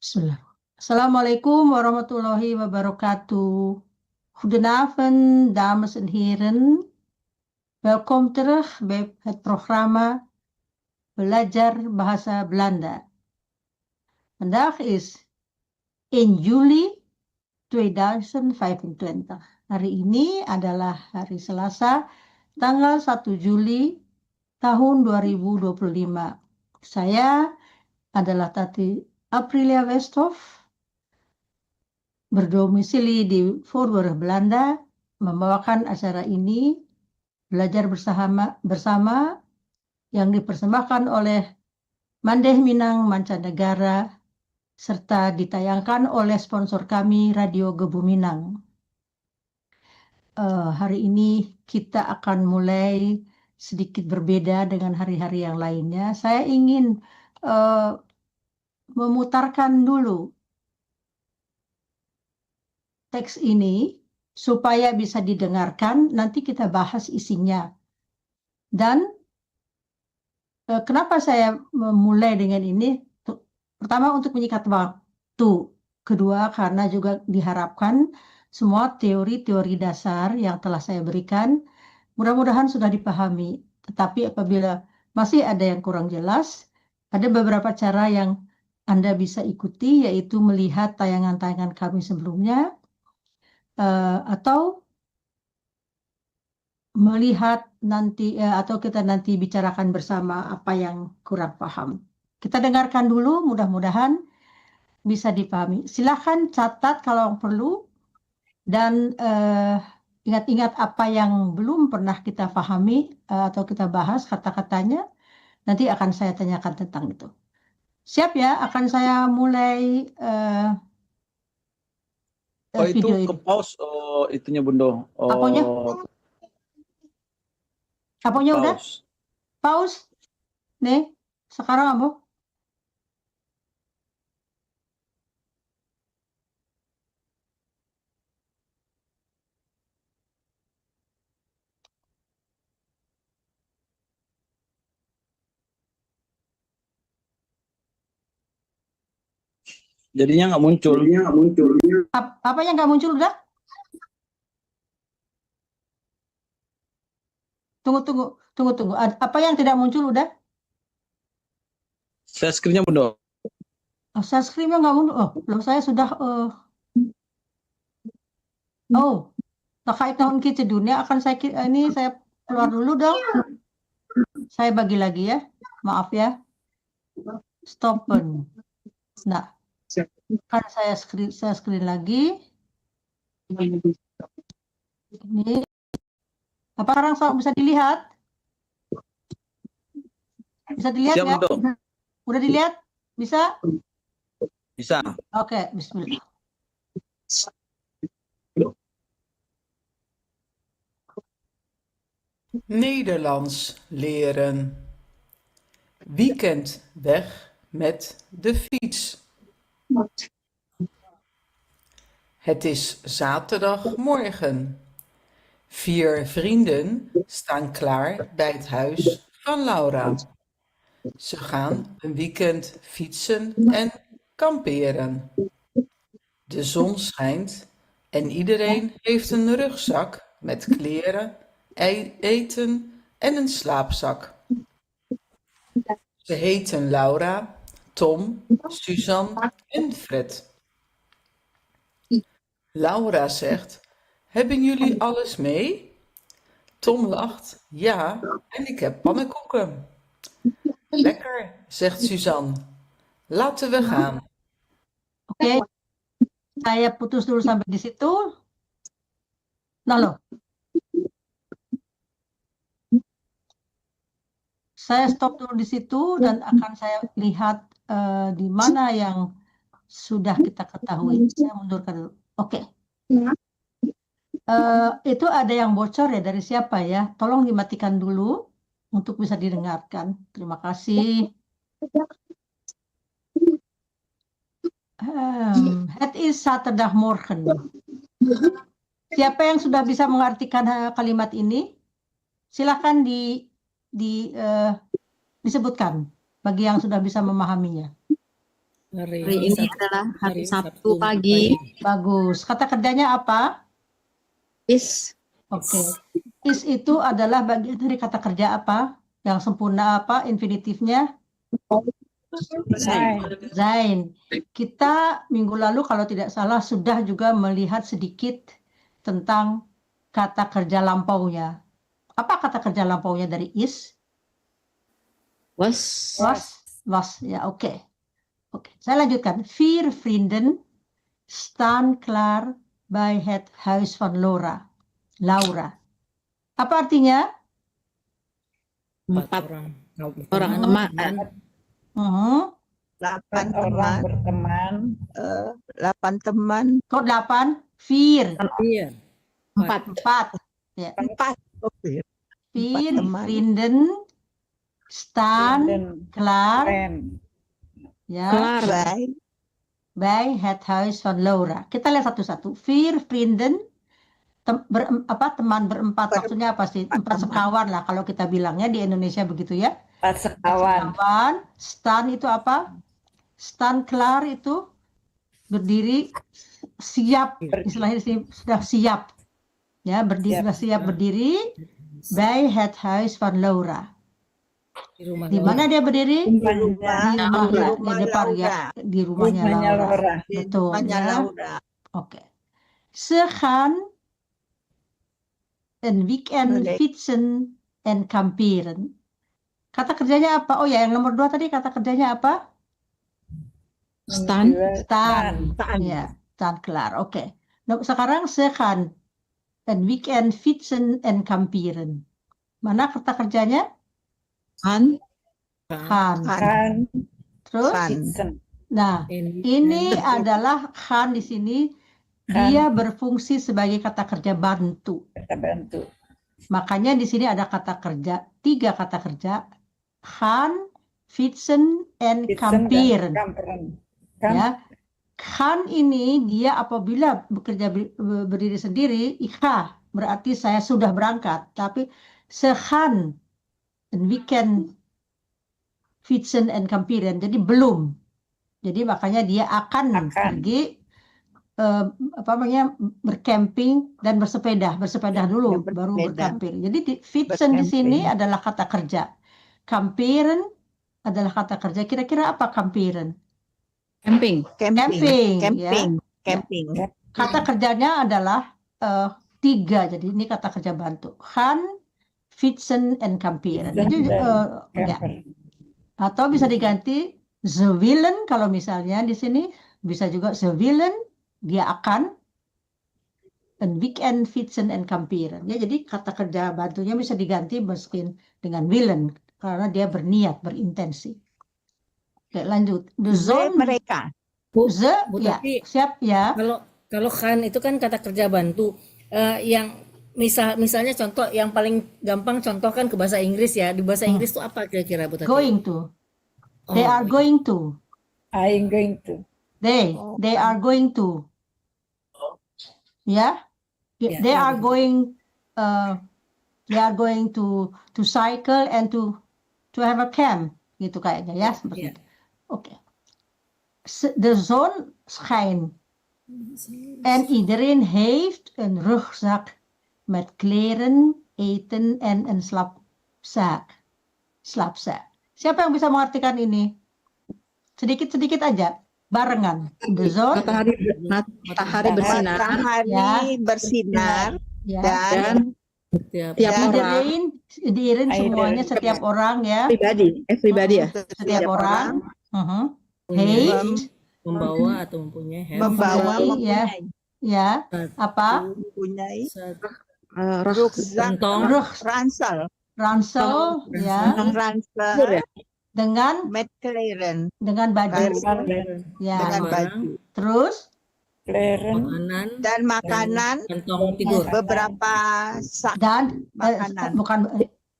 Bismillah. Assalamualaikum warahmatullahi wabarakatuh. Goedenavond, dames en heren. Welkom terug bij het programma Belajar Bahasa Belanda. Vandaag is 1 juli 2025. Hari ini adalah hari Selasa, tanggal 1 Juli tahun 2025. Saya adalah Tati Aprilia Westhoff, berdomisili di Voorburg, Belanda, membawakan acara ini belajar bersama yang dipersembahkan oleh Mandeh Minang Mancanegara serta ditayangkan oleh sponsor kami Radio Gebu Minang. Hari ini kita akan mulai sedikit berbeda dengan hari-hari yang lainnya. Saya ingin memutarkan dulu teks ini supaya bisa didengarkan, nanti kita bahas isinya. Dan kenapa saya memulai dengan ini? Pertama, untuk menyikat waktu. Kedua, karena juga diharapkan semua teori-teori dasar yang telah saya berikan mudah-mudahan sudah dipahami. Tetapi apabila masih ada yang kurang jelas, ada beberapa cara yang Anda bisa ikuti, yaitu melihat tayangan-tayangan kami sebelumnya, atau melihat nanti atau kita nanti bicarakan bersama apa yang kurang paham. Kita dengarkan dulu, mudah-mudahan bisa dipahami. Silahkan catat kalau perlu, dan ingat-ingat apa yang belum pernah kita pahami atau kita bahas kata-katanya, nanti akan saya tanyakan tentang itu. Siap ya? Akan saya mulai itu video ini. ke pause itunya Bundo. Apanya? Apanya udah? Pause. Pause? Nih, sekarang Ambo. Jadinya nggak muncul. Apa yang nggak muncul udah? Tunggu. Apa yang tidak muncul udah? Share screen-nya Bundo. Share screen-nya nggak muncul. Oh, belum, saya sudah. Terkait tahun kita dunia akan saya ini saya keluar dulu dong. Saya bagi lagi ya. Maaf ya. Stop. Nah, kan saya screen lagi. Ini. Apa sekarang bisa dilihat? Bisa dilihat Siap, ya? Bundo. Udah dilihat? Bisa? Bisa. Oke, bismillah. Nederlands leren. Weekend weg met de fiets. Het is zaterdagmorgen. 4 vrienden staan klaar bij het huis van Laura. Ze gaan een weekend fietsen en kamperen. De zon schijnt en iedereen heeft een rugzak met kleren, eten en een slaapzak. Ze heten Laura, Tom, Suzanne en Fred. Laura zegt: hebben jullie alles mee? Tom lacht: ja, en ik heb pannenkoeken. Lekker, zegt Suzanne. Laten we gaan. Oke, saya putus dulu sampai di situ. Nah loh, saya stop dulu di situ dan akan saya lihat di mana yang sudah kita ketahui. Saya mundurkan dulu. Oke. Itu ada yang bocor ya, dari siapa ya? Tolong dimatikan dulu untuk bisa didengarkan. Terima kasih. Het is zaterdagmorgen. Siapa yang sudah bisa mengartikan kalimat ini? Silahkan disebutkan bagi yang sudah bisa memahaminya. Hari Hari ini adalah hari Sabtu pagi. Bagus. Kata kerjanya apa? Is Oke. Is itu adalah bagian dari kata kerja apa? Yang sempurna apa? Infinitifnya? Zain. Kita minggu lalu kalau tidak salah sudah juga melihat sedikit tentang kata kerja lampaunya. Apa kata kerja lampaunya dari is? was Was. Ya, oke. Oke, saya lanjutkan. Vier vrienden staan klaar bij het huis van Laura. Apa artinya? 4 orang teman. Mhm. 8 orang berteman, 8 teman, Kok 8? Vier. Iya. 4. Ya. 4. Oke. Vier teman. vrienden staan klaar ya, Kelar. bij het huis van Laura. Kita lihat satu-satu. Vier vrienden, teman berempat. Maksudnya apa sih? 4 sekawan lah kalau kita bilangnya di Indonesia begitu ya. 4 sekawan. Sekawan. Staan itu apa? Staan klaar itu berdiri siap. Istilahnya di sini sudah siap. Ya, berdiri sudah siap berdiri bij het huis van Laura. Di mana dia berdiri? Di rumahnya, di depan ya, di rumahnya Laura. Betul Rumahnya ya. Laura. Oke. Ze gaan een weekend fietsen en kamperen. Kata kerjanya apa? Oh ya, yang nomor 2 tadi kata kerjanya apa? Stan. Staan. Ya, staan klaar. Oke. Nah, sekarang ze gaan een weekend fietsen en kamperen. Mana kata kerjanya? Kan. Gaan. Terus? Nah, ini adalah gaan di sini dia berfungsi sebagai kata kerja bantu. Makanya di sini ada kata kerja, 3 kata kerja. Gaan, fietsen, en kamperen. Ya. Gaan ini dia apabila bekerja berdiri sendiri, ikha, berarti saya sudah berangkat. Tapi segaan, een weekend fietsen en kamperen, jadi belum. Jadi makanya dia akan pergi bercamping dan bersepeda dulu baru berkampir. Jadi fietsen di sini adalah kata kerja. Kamperen adalah kata kerja. Kira-kira apa kamperen? Camping. Camping. Camping. Kata kerjanya adalah 3. Jadi ini kata kerja bantu. Gaan, fietsen, en kamperen. Jadi ya. Atau bisa diganti ze willen kalau misalnya di sini bisa juga ze willen, dia akan een weekend fietsen en kamperen. Ya, jadi kata kerja bantunya bisa diganti mungkin dengan willen karena dia berniat, berintensi. Oke, lanjut. De zon mereka. ze Bu, ya, tapi siap ya. Kalau kan itu kan kata kerja bantu. Yang misalnya contoh yang paling gampang contoh kan ke bahasa Inggris ya. Di bahasa Inggris tuh apa kira-kira Bu Tati? Going to. They are going to. I'm going to. They are going to. Ya. Ya, They ya, are betul. going to cycle and to have a camp gitu kayaknya ya, seperti Ya. itu. Oke. De zon schijnt en iedereen heeft een rugzak met kleren, eten en een slaapzak. Siapa yang bisa mengartikan ini? Sedikit-sedikit aja, barengan. De zon, Matahari bersinar. Matahari bersinar ya. dan Tiap orang. Iedereen semuanya, setiap orang ya, Everybody ya. setiap orang. Punya, Heeft, membawa atau mempunyai have membawa ya. Ya, apa? mempunyai Rugzak. kantong ransel, Ransel, ya, ransel dengan met kleren, baju, ya. dengan barang, baju Terus, makanan, dan makanan, kantong tidur. beberapa sak dan makanan. bukan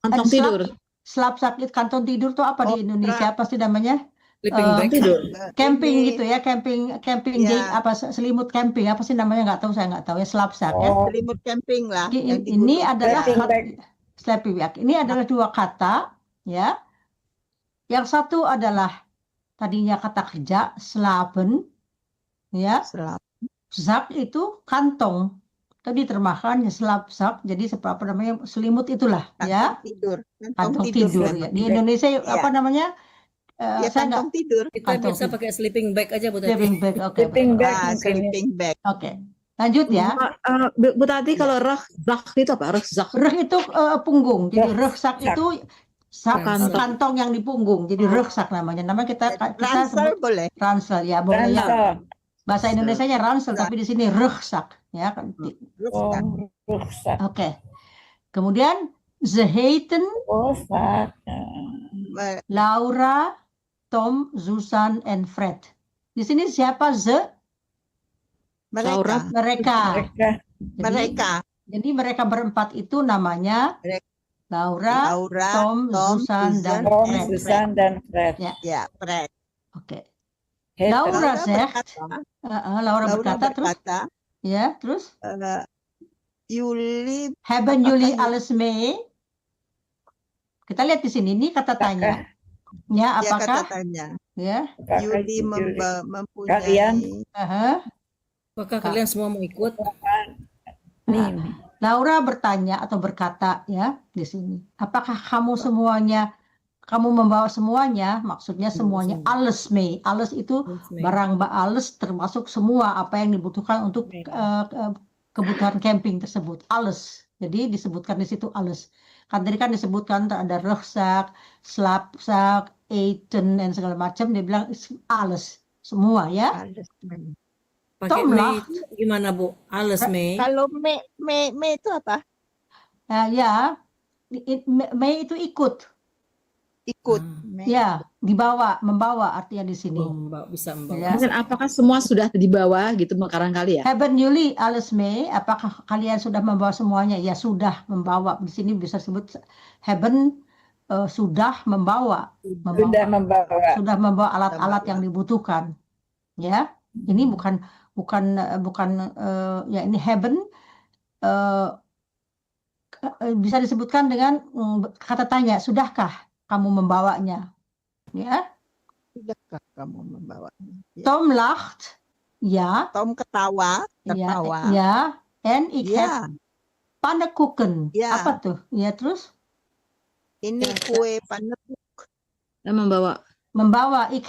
Kantong tidur. slap sakit kantong tidur tuh apa di Indonesia? Apa sih namanya? Sleeping bag. Tidur. Camping Ini, gitu ya, camping Ya. apa selimut camping apa sih namanya, nggak tahu, saya nggak tahu ya, slapsak ya. selimut camping lah. yang di Ini gunung. adalah Sleeping sleeping bag. Ini adalah 2 kata ya. Yang satu adalah tadinya kata kerja, slapen, ya. Zak itu kantong. Tadi terjemahkan ya slapzak, jadi apa namanya selimut itulah, ya. Kantong tidur. Kantong tidur ya. Di Indonesia apa namanya? Ya, Saya nggak kantong tidur. Kita kantong bisa pakai sleeping bag aja Bu Tati. sleeping bag, oke. Sleeping bag Ah, mungkin ya. sleeping bag. Oke. Lanjut ya. Bu Tati kalau rucksack itu apa? Rucksack. Reh itu punggung. Jadi rucksack Rucksack. itu sak Kantong. kantong yang di punggung. Jadi rucksack namanya. Nama kita Ransel sebut boleh. ransel ya, boleh ya. Ransel. Bahasa Indonesianya ransel, tapi di sini rucksack ya kan. Oh, rucksack. Oke. Kemudian ze heten Oh, sak. Laura, Tom, Susan, and Fred. Di sini siapa ze? Laura. Mereka. Mereka. Jadi mereka berempat itu namanya Laura, Laura, Tom, Susan, dan Tom, Fred. Susan, dan Fred. Ya, Fred. Oke. Heten. Laura zegt, berkata, Laura berkata terus, ya terus, Jullie hebben Apakah jullie you- alles mee? Kita lihat di sini, ini kata tanya. Ya, ya apakah? kata tanya. Ya, Jullie Julie. mempunyai Kalian? aha. Apakah kalian semua mau ikut? Nih. Laura bertanya atau berkata ya di sini, apakah kamu semuanya, kamu membawa semuanya? Maksudnya semuanya, alles mee. Alles itu barang alles termasuk semua apa yang dibutuhkan untuk kebutuhan camping tersebut. Alles. Jadi disebutkan di situ alles. Kan tadi kan disebutkan ada rugzak, slapzak, eten dan segala macam. Dia bilang alles, semua ya. alles mee. Pakai Tom Mei lah. itu gimana Bu? Alles Mei. Kalau me itu apa? Ya, Mei itu ikut. Ikut. Ah. Me. Ya, dibawa, membawa artinya di sini. Bisa membawa. Ya. Mungkin apakah semua sudah dibawa gitu barangkali ya? Hebben jullie alles mee? Apakah kalian sudah membawa semuanya? Ya sudah membawa. Di sini bisa sebut hebben sudah membawa. Sudah membawa. Sudah membawa alat-alat yang dibutuhkan. Ya, ini bukan ya ini hebben bisa disebutkan dengan kata tanya. Sudahkah kamu membawanya? Ya. Sudahkah kamu membawanya? Ya. Tom lacht. Ya. Tom ketawa. Ya. En ik heb Ya. pannenkoeken. Ya. Apa tuh? Ya terus Ini kue pannenkoek. membawa. Ik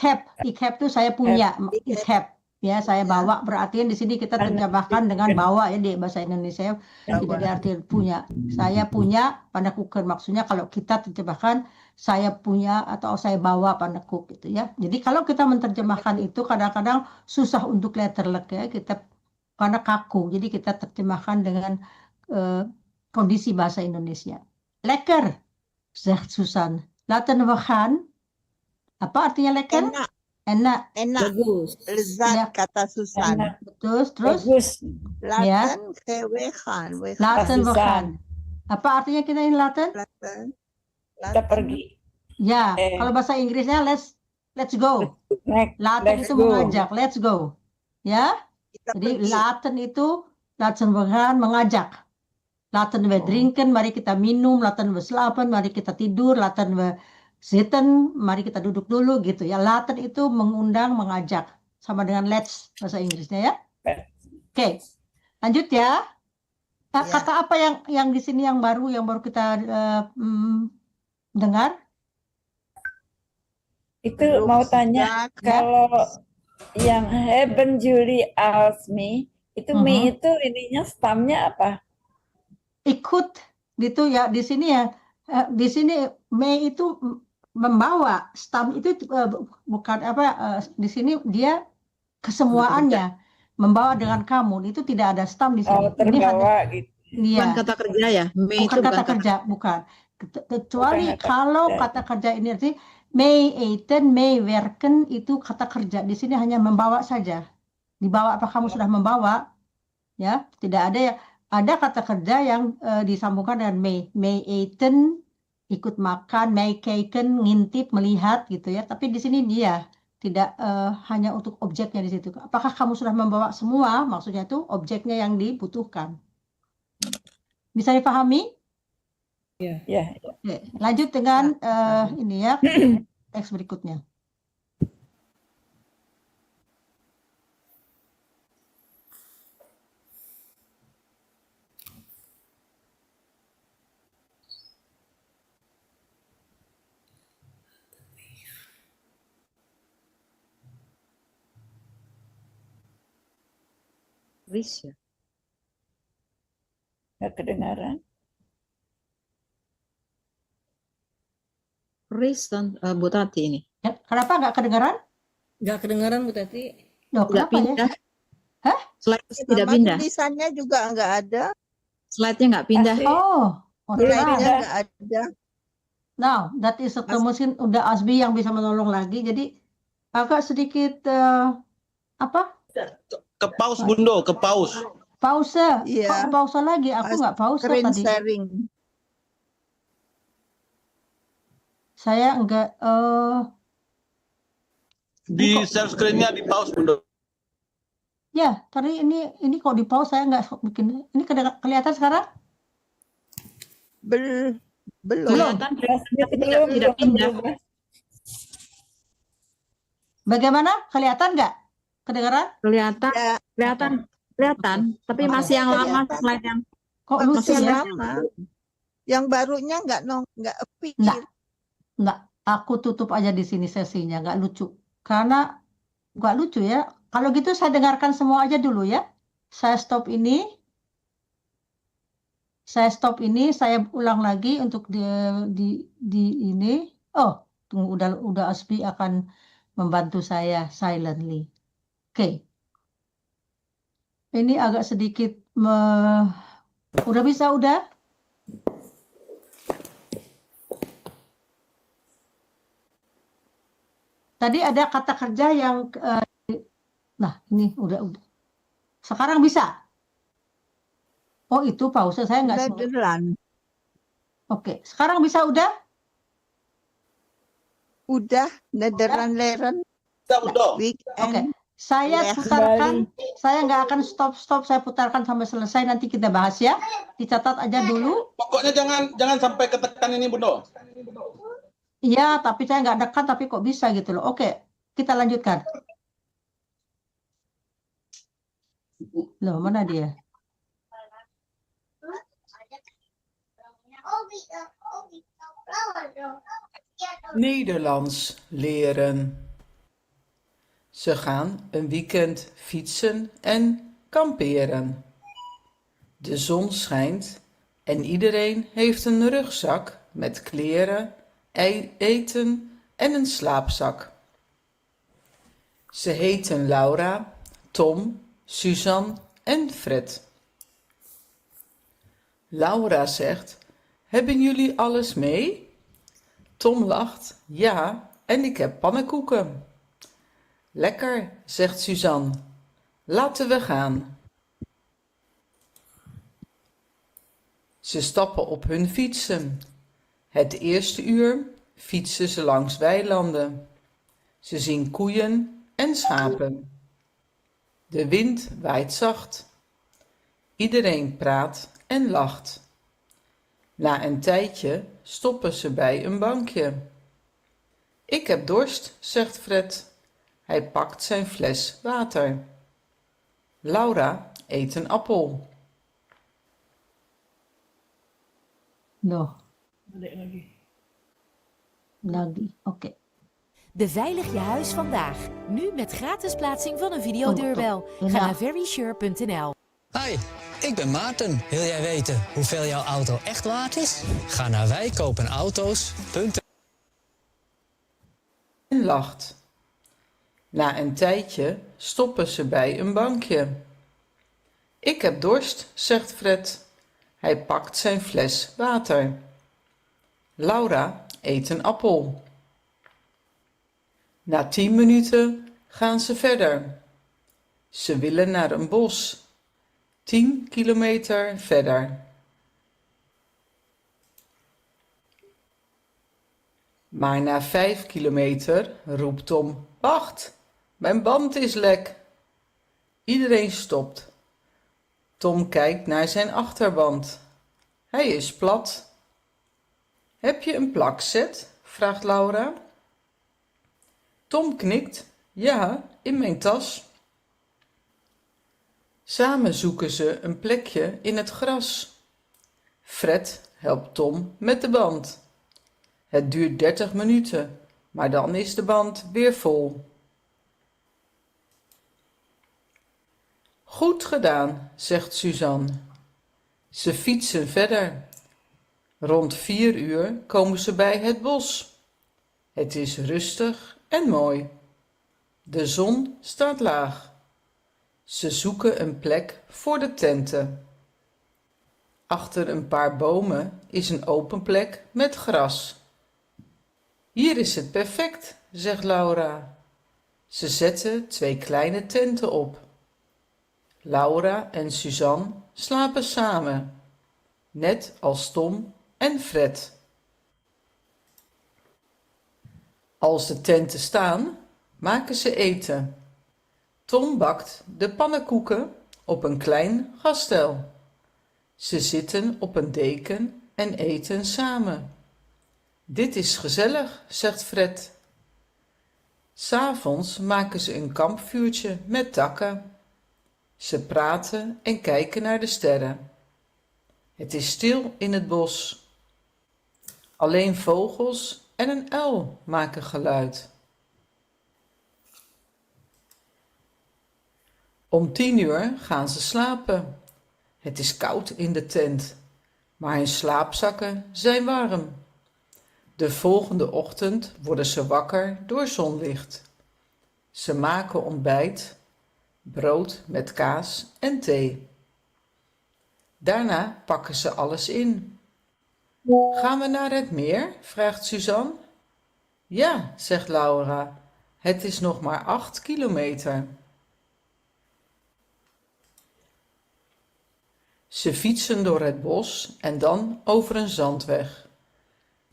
heb tuh saya punya. Ik Ik heb. Ya, saya bawa berarti di sini kita terjemahkan dengan bawa ya di bahasa Indonesia tidak diartikan punya. Saya punya pannenkoeken, maksudnya kalau kita terjemahkan saya punya atau saya bawa pannenkoek gitu ya. Jadi kalau kita menerjemahkan itu kadang-kadang susah untuk letterlijk ya, kita karena kaku. Jadi kita terjemahkan dengan kondisi bahasa Indonesia. Lekker, zegt Susan. Laten we gaan. Apa artinya lekker? Enak. Enak. Bagus. Lezat Ya. kata Susan. Terus Bagus. Laten we gaan. laten we Susan. gaan. Apa artinya kita ini laten? Kita pergi. Ya, kalau bahasa Inggrisnya let's go. Laten Let's itu go. mengajak, let's go. Ya. Kita Jadi pergi. laten itu laten we gaan mengajak. Laten we drinken, mari kita minum, laten we slapen, mari kita tidur, laten we zitten, mari kita duduk dulu gitu ya. Laten itu mengundang, mengajak. Sama dengan let's bahasa Inggrisnya ya. Oke. Lanjut ya. Ya. Kata apa yang di sini yang baru kita dengar? Itu mau tanya, kalau yang Hebben Julie als me, itu me itu ininya stamnya apa? Ikut gitu ya. Di sini ya. Di sini me itu membawa, stam itu bukan apa, di sini dia kesemuaannya membawa dengan kamu, itu tidak ada stam di sini. Oh, terbawa gitu. Bukan Iya, kata kerja ya? Me bukan itu kata kerja, bukan. Kecuali kalau kata kerja ini arti mee eten, mee werken itu kata kerja. Di sini hanya membawa saja. Dibawa apa kamu sudah membawa? Ya, tidak ada ya. Ada kata kerja yang disambungkan dengan mee eten, ikut makan, meekijken, ngintip, melihat gitu ya. Tapi di sini dia tidak hanya untuk objeknya di situ. Apakah kamu sudah membawa semua? Maksudnya itu objeknya yang dibutuhkan. Bisa dipahami? Ya. Oke, lanjut dengan ini ya teks berikutnya. Chris ya. Nggak kedengaran. Chris Bu Tati ini. Ya, kenapa nggak kedengaran? Nggak kedengaran Bu Tati. Loh, Tidak kenapa ya? pindah. Hah? Slide-nya tidak Nama pindah. tulisannya juga nggak ada. Slide-nya nggak pindah. Asli. Oh, Belum nah. Slide-nya ada. nggak ada. Now, that is mungkin udah Asbi yang bisa menolong lagi. Jadi agak sedikit apa? Ke pause Bundo, ke pause. Pause. Iya. Kok pause lagi? Aku nggak pause Screen tadi. sharing. Saya enggak. Di share screen-nya di pause Bundo. Ya, tadi ini kok di pause saya nggak bikin. Ini kelihatan sekarang? Belum. Kelihatan tapi tidak pindah. Bagaimana? Kelihatan nggak? Kedengaran? Kelihatan, Ya, kelihatan, tapi masih yang lama Kelihatan. slide yang Kok Masih lucu yang ya? lama. Yang barunya nggak appear. Nggak, aku tutup aja di sini sesinya, nggak lucu. Karena nggak lucu ya. Kalau gitu saya dengarkan semua aja dulu ya. Saya stop ini. Saya ulang lagi untuk di ini. Oh, tunggu, udah Asbi akan membantu saya silently. Oke. Ini agak sedikit udah bisa udah? Tadi ada kata kerja yang nah, ini udah. Sekarang bisa. Oh, itu pause saya nggak sempat. Nederland. Oke, sekarang bisa udah? Udah, Nederland leren. Kita Bundo. Weekend. Oke. Saya Ya, putarkan, saya nggak akan stop, saya putarkan sampai selesai, nanti kita bahas ya. Dicatat aja dulu. Pokoknya jangan sampai ketekan ini Bundo. Iya, tapi saya nggak dekat, tapi kok bisa gitu loh. Oke, kita lanjutkan. Loh, mana dia? Nederlands leren. Ze gaan een weekend fietsen en kamperen. De zon schijnt en iedereen heeft een rugzak met kleren, eten en een slaapzak. Ze heten Laura, Tom, Suzanne en Fred. Laura zegt: "Hebben jullie alles mee?" Tom lacht: "Ja, en ik heb pannenkoeken." "Lekker," zegt Suzanne. "Laten we gaan." Ze stappen op hun fietsen. Het eerste uur fietsen ze langs weilanden. Ze zien koeien en schapen. De wind waait zacht. Iedereen praat en lacht. Na een tijdje stoppen ze bij een bankje. "Ik heb dorst," zegt Fred. Hij pakt zijn fles water. Laura eet een appel. Loh, lagi. Oké. Beveilig je huis vandaag. Nu met gratis plaatsing van een videodeurbel. Ga Ja. naar verysure.nl. Hi, ik ben Maarten. Wil jij weten hoeveel jouw auto echt waard is? Ga naar wijkopenauto's.nl. En lacht. Na een tijdje stoppen ze bij een bankje. "Ik heb dorst," zegt Fred. Hij pakt zijn fles water. Laura eet een appel. Na 10 minuten gaan ze verder. Ze willen naar een bos. 10 kilometer verder. Maar na 5 kilometer roept Tom: "Wacht, mijn band is lek." Iedereen stopt. Tom kijkt naar zijn achterband. Hij is plat. "Heb je een plakset?" vraagt Laura. Tom knikt. "Ja, in mijn tas." Samen zoeken ze een plekje in het gras. Fred helpt Tom met de band. Het duurt 30 minuten, maar dan is de band weer vol. Goed gedaan, zegt Suzanne. Ze fietsen verder. Rond 4 uur komen ze bij het bos. Het is rustig en mooi. De zon staat laag. Ze zoeken een plek voor de tenten. Achter een paar bomen is een open plek met gras. Hier is het perfect, zegt Laura. Ze zetten 2 kleine tenten op. Laura en Suzanne slapen samen, net als Tom en Fred. Als de tenten staan, maken ze eten. Tom bakt de pannenkoeken op een klein gasstel. Ze zitten op een deken en eten samen. Dit is gezellig, zegt Fred. 'S Avonds maken ze een kampvuurtje met takken. Ze praten en kijken naar de sterren. Het is stil in het bos. Alleen vogels en een uil maken geluid. Om 10 uur gaan ze slapen. Het is koud in de tent, maar hun slaapzakken zijn warm. De volgende ochtend worden ze wakker door zonlicht. Ze maken ontbijt, brood met kaas en thee. Daarna pakken ze alles in. Gaan we naar het meer? Vraagt Suzanne. Ja, zegt Laura. Het is nog maar 8 kilometer. Ze fietsen door het bos en dan over een zandweg.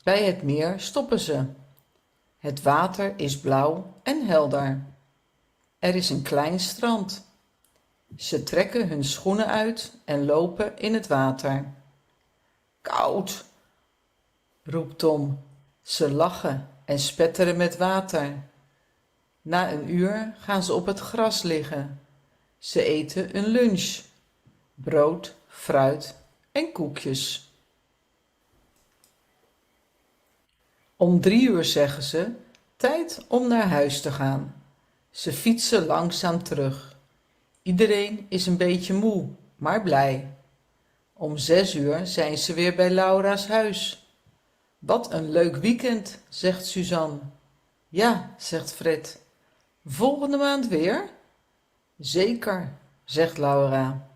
Bij het meer stoppen ze. Het water is blauw en helder. Er is een klein strand. Ze trekken hun schoenen uit en lopen in het water. Koud, roept Tom. Ze lachen en spetteren met water. Na een uur gaan ze op het gras liggen. Ze eten een lunch. Brood, fruit en koekjes. Om 3 uur zeggen ze, tijd om naar huis te gaan. Ze fietsen langzaam terug. Iedereen is een beetje moe, maar blij. Om 6 uur zijn ze weer bij Laura's huis. Wat een leuk weekend, zegt Suzanne. Ja, zegt Fred. Volgende maand weer? Zeker, zegt Laura.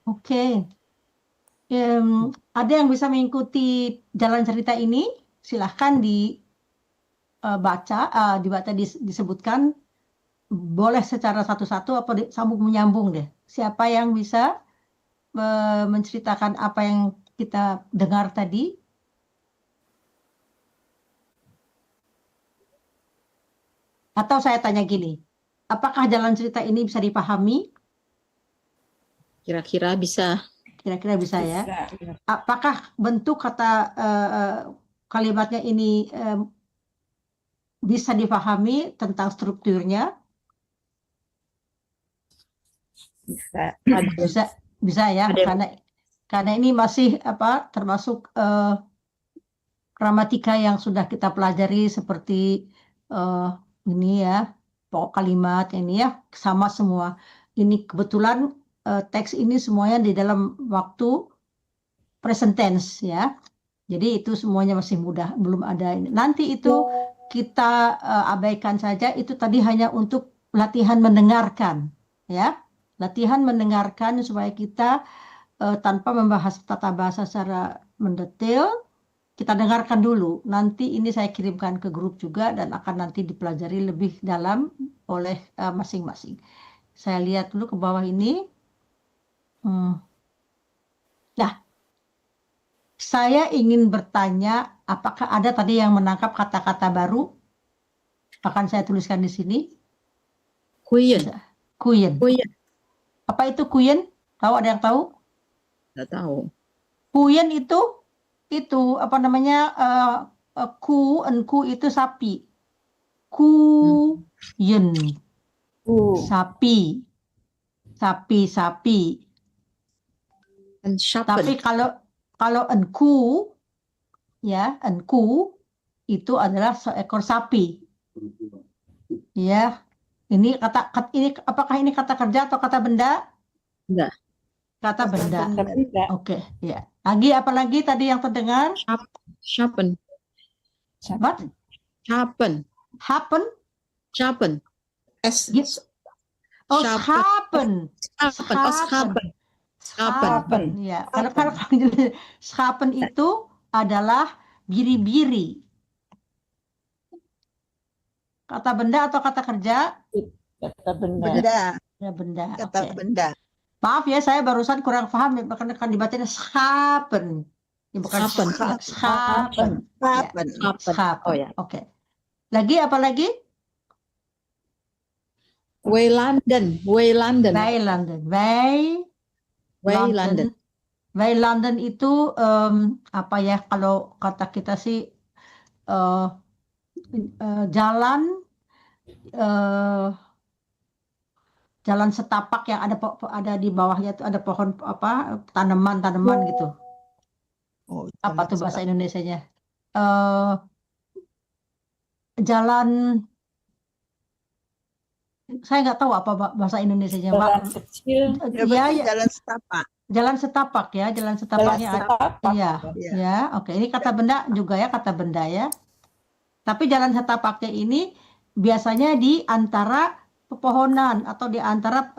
Oke. Ada yang bisa mengikuti jalan cerita ini? Silahkan disebutkan. Boleh secara satu-satu apa sambung menyambung deh. Siapa yang bisa menceritakan apa yang kita dengar tadi? Atau saya tanya gini, apakah jalan cerita ini bisa dipahami? Kira-kira bisa. Kira-kira bisa ya. Bisa. Apakah bentuk kata kalimatnya ini bisa dipahami tentang strukturnya? Bisa. Bisa ya, karena ini masih termasuk gramatika yang sudah kita pelajari seperti ini ya, pokok kalimat ini ya, sama semua. Ini kebetulan teks ini semuanya di dalam waktu present tense ya. Jadi itu semuanya masih mudah, belum ada ini. Nanti itu kita abaikan saja, itu tadi hanya untuk latihan mendengarkan ya. Latihan mendengarkan supaya kita tanpa membahas tata bahasa secara mendetail, kita dengarkan dulu. Nanti ini saya kirimkan ke grup juga dan akan nanti dipelajari lebih dalam oleh masing-masing. Saya lihat dulu ke bawah ini. Nah, saya ingin bertanya, apakah ada tadi yang menangkap kata-kata baru? Akan saya tuliskan di sini. Kuyen. Kuyen. Kuyen. Apa itu kuyen? Tahu, ada yang tahu? Nggak tahu. Kuyen itu apa namanya? Enku itu sapi. Kuyen. Sapi. Sapi. And sharpen. Tapi kalau enku ya, enku itu adalah seekor sapi. Ya. Ini apakah ini kata kerja atau kata benda? Benda. Kata benda. Benda. Oke, ya. Lagi apa lagi tadi yang terdengar? Sharpen. What? Sharpen. Happen? Sharpen. S. Yes. Oh, schapen. Sharpen. Oh, sharpen. Schapen. Ya. Kalau schapen itu adalah biri-biri. Kata benda atau kata kerja? Kata benda. Benda. Ya, benda. Kata Oke. benda. Maaf ya, saya barusan kurang paham. Bahkan dibacanya schapen. Ya, bukan Schapen. schapen. Schapen. Ya, schapen. Oh ya. Oke. Lagi apa lagi? Weilanden. Weilanden. Wij London. Wij Weilanden. Wij London itu apa ya, kalau kata kita sih jalan jalan setapak yang ada di bawahnya itu ada pohon apa, tanaman gitu. Oh, Apa tuh bahasa Indonesianya? Jalan, saya nggak tahu apa bahasa Indonesianya, Pak. Jalan kecil. Ya, ya, jalan setapak. jalan setapak ya, jalan setapaknya. Iya, Ya. ya, oke. Ini kata benda juga ya, kata benda ya. Tapi jalan setapaknya ini biasanya di antara pepohonan atau di antara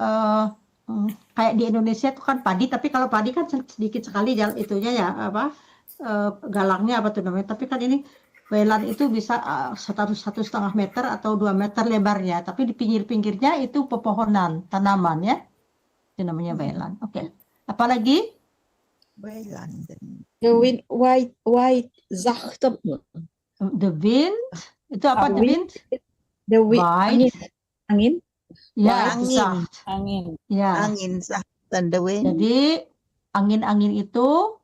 kayak di Indonesia itu kan padi, tapi kalau padi kan sedikit sekali jalan itunya ya, apa galangnya apa tuh namanya. Tapi kan ini welan itu bisa 1,5 meter atau 2 meter lebarnya, tapi di pinggir-pinggirnya itu pepohonan, tanaman ya. Itu namanya welan. Oke. Apalagi? Weilanden. The wind, white, zachte. The wind. Itu apa the wind? The wind. White. Angin. Ya, Angin. zacht. Angin. Ya. Angin zachten the wind. Jadi angin-angin itu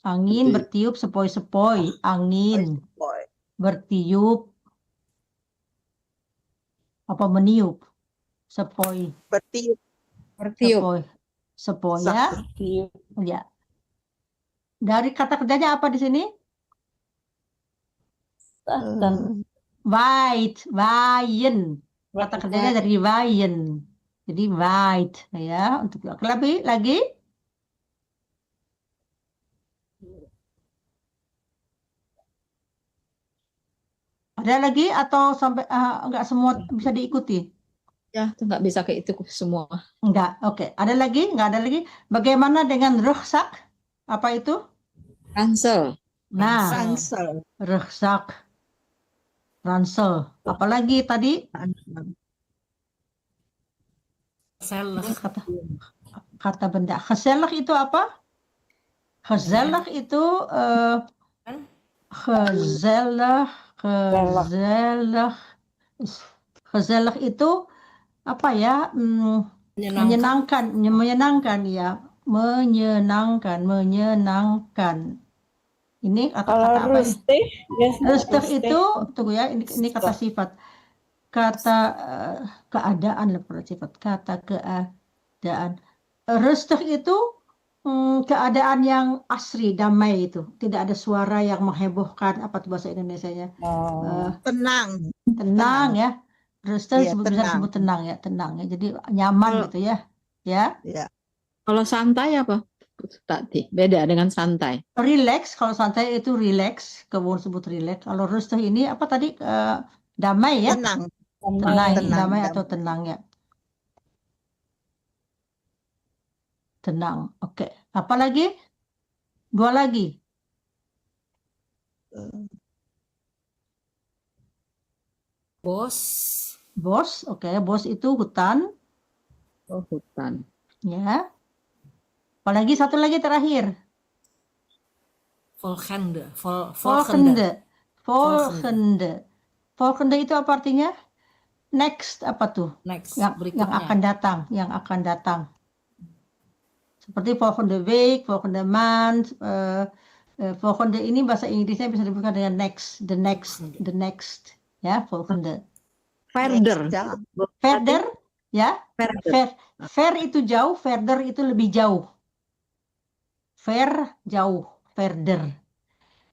angin bertiup sepoi-sepoi, angin bertiup apa meniup, sepoi, Bertiup. Bertiup. sepoi ya. Tiup. Ya. Dari kata kerjanya apa di sini? Dan White, wayen. Kata kerjanya dari wayen. Jadi white ya. Untuk lebih lagi. Ada lagi atau sampai enggak semua bisa diikuti? Ya, itu nggak bisa kayak itu semua. Enggak, oke. Ada lagi? Enggak ada lagi. Bagaimana dengan rucksack? Apa itu? Ransel. Nah, Ransel. rucksack, ransel. Apalagi tadi? Gezellig. Kata benda. Gezellig itu apa? Gezellig itu gezellig itu apa ya? Menyenangkan ya, menyenangkan. Ini kata-kata kalau apa? rustic, Rustic itu tunggu ya, ini kata sifat. Kata keadaan lah, sifat. Kata keadaan. Rustic itu keadaan yang asri, damai itu. Tidak ada suara yang menghebohkan, apa tuh bahasa Indonesianya? Tenang. Tenang ya. Rustic Iya, bisa disebut tenang ya, Jadi nyaman gitu ya. Ya. Ya. Kalau santai apa? Tadi beda dengan santai. Relax, kalau santai itu relax, kamu sebut relax. Kalau rustic ini apa tadi? Damai ya. Tenang. Damai atau tenang ya. Tenang. Oke. Apa lagi? 2 lagi. Bos. Oke. Bos itu hutan. Oh, hutan. Ya. Apalagi satu lagi terakhir. Volgende. Volgende itu apa artinya? Next apa tuh? Next. Yang Berikutnya. akan datang. Seperti volgende week, volgende maand. Volgende ini bahasa Inggrisnya bisa disebutkan dengan next, the next. Ya, volgende. Verder. Verder, ya. Verder. Ver itu jauh, verder itu lebih jauh. Ver jauh, verder.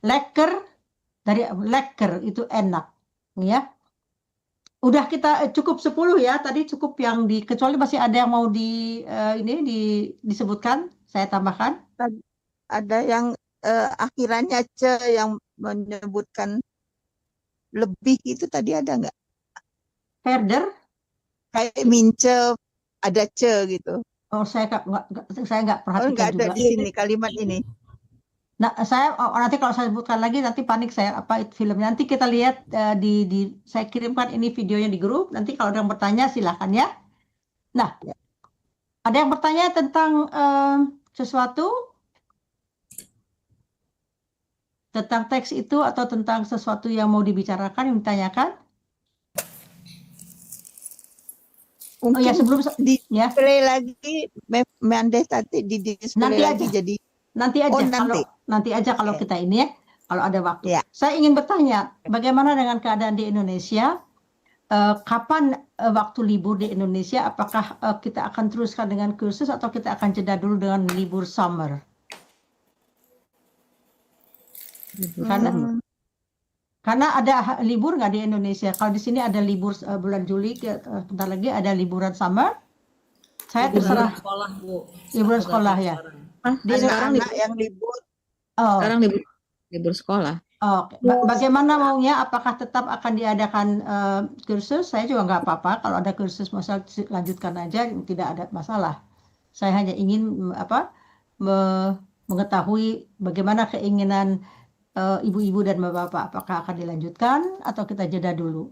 Lekker dari lekker itu enak, ya. Udah kita cukup 10 ya. Tadi cukup yang kecuali masih ada yang mau disebutkan, saya tambahkan. Ada yang akhirannya ce yang menyebutkan lebih itu tadi ada nggak? Herder? Kayak mince ada ce gitu. Oh, saya nggak Oh, perhatikan nggak ada juga. di sini kalimat ini. Nah, nanti kalau saya sebutkan lagi nanti panik saya filmnya. Nanti kita lihat saya kirimkan ini videonya di grup. Nanti kalau ada yang bertanya silahkan ya. Nah, ada yang bertanya tentang sesuatu tentang teks itu atau tentang sesuatu yang mau dibicarakan yang ditanyakan? Mungkin ya sebelum ya display lagi, Mendes tadi di display nanti lagi aja. jadi Nanti aja nanti aja kalau kita ini ya, kalau ada waktu. Saya ingin bertanya, bagaimana dengan keadaan di Indonesia? Kapan waktu libur di Indonesia? Apakah kita akan teruskan dengan kursus atau kita akan jeda dulu dengan libur summer? Karena ada libur nggak di Indonesia? Kalau di sini ada libur bulan Juli, bentar lagi ada liburan summer. Saya terserah. Sekolah, Bu. Liburan sekolah ya. Sekarang anak yang libur. Oh. Sekarang libur sekolah. Oke. Bagaimana maunya? Apakah tetap akan diadakan kursus? Saya juga nggak apa-apa. Kalau ada kursus, masa lanjutkan aja, tidak ada masalah. Saya hanya ingin mengetahui bagaimana keinginan ibu-ibu dan bapak-bapak. Apakah akan dilanjutkan atau kita jeda dulu?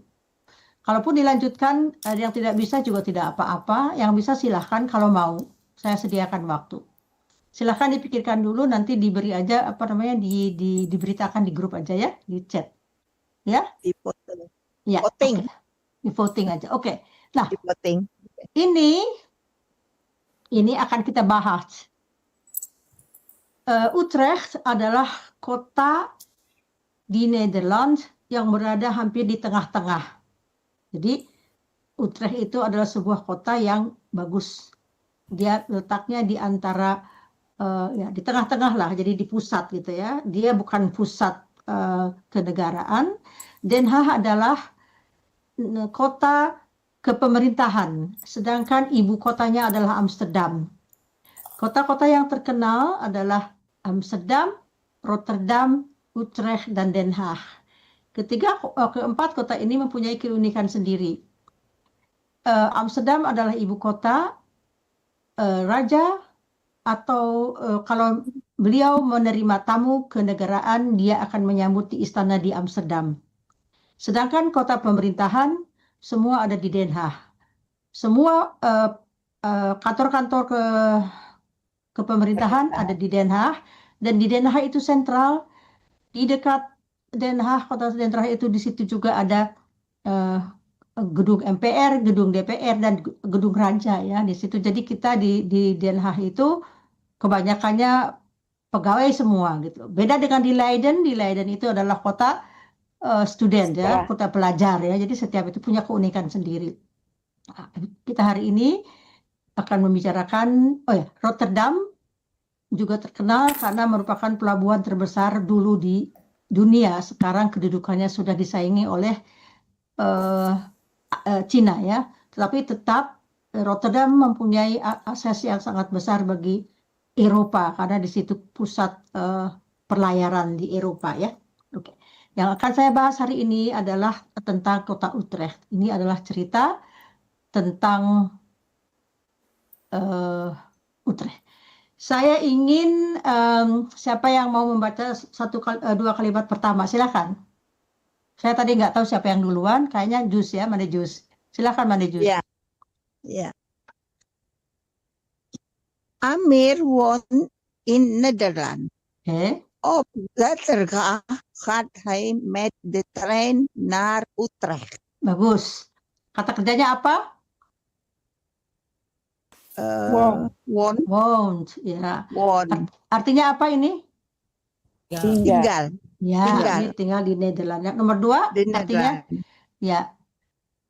Kalaupun dilanjutkan, yang tidak bisa juga tidak apa-apa. Yang bisa silahkan kalau mau. Saya sediakan waktu. Silahkan dipikirkan dulu, nanti diberi aja diberitakan di grup aja ya, di chat. Ya? Di voting. Ya, voting. Okay. Di voting aja. Oke. Nah, di voting. Ini akan kita bahas. Utrecht adalah kota di Nederland yang berada hampir di tengah-tengah. Jadi Utrecht itu adalah sebuah kota yang bagus. Dia letaknya di antara di tengah-tengah lah, jadi di pusat gitu ya. Dia bukan pusat kenegaraan. Den Haag adalah kota kepemerintahan, sedangkan ibu kotanya adalah Amsterdam. Kota-kota yang terkenal adalah Amsterdam, Rotterdam, Utrecht, dan Den Haag. Keempat kota ini mempunyai keunikan sendiri. Amsterdam adalah ibu kota, raja, atau kalau beliau menerima tamu kenegaraan, dia akan menyambut di istana di Amsterdam. Sedangkan kota pemerintahan, semua ada di Den Haag. Semua kantor-kantor kepemerintahan ada di Den Haag, dan di Den Haag itu sentral. Di dekat Den Haag, kota sentral itu, di situ juga ada gedung MPR, gedung DPR, dan gedung raja ya di situ. Jadi kita di Den Haag itu kebanyakannya pegawai semua gitu. Beda dengan di Leiden itu adalah kota student ya, kota pelajar ya. Jadi setiap itu punya keunikan sendiri. Nah, kita hari ini akan membicarakan Rotterdam juga terkenal karena merupakan pelabuhan terbesar dulu di dunia. Sekarang kedudukannya sudah disaingi oleh Cina ya. Tetapi tetap Rotterdam mempunyai akses yang sangat besar bagi Eropa karena di situ pusat perlayaran di Eropa ya. Oke. Yang akan saya bahas hari ini adalah tentang kota Utrecht. Ini adalah cerita tentang Utrecht. Saya ingin siapa yang mau membaca dua kalimat pertama, silakan. Saya tadi nggak tahu siapa yang duluan, kayaknya Jus ya, Mane Jus. Silakan Mane Jus. Ya. Ya. Amir woont in Nederland. Op zaterdag gaat hij met de trein naar Utrecht. Bagus. Kata kerjanya apa? Woont. Ya. Artinya apa ini? Tinggal. Ya, ini tinggal di Nederland. Yang nomor 2 artinya ya.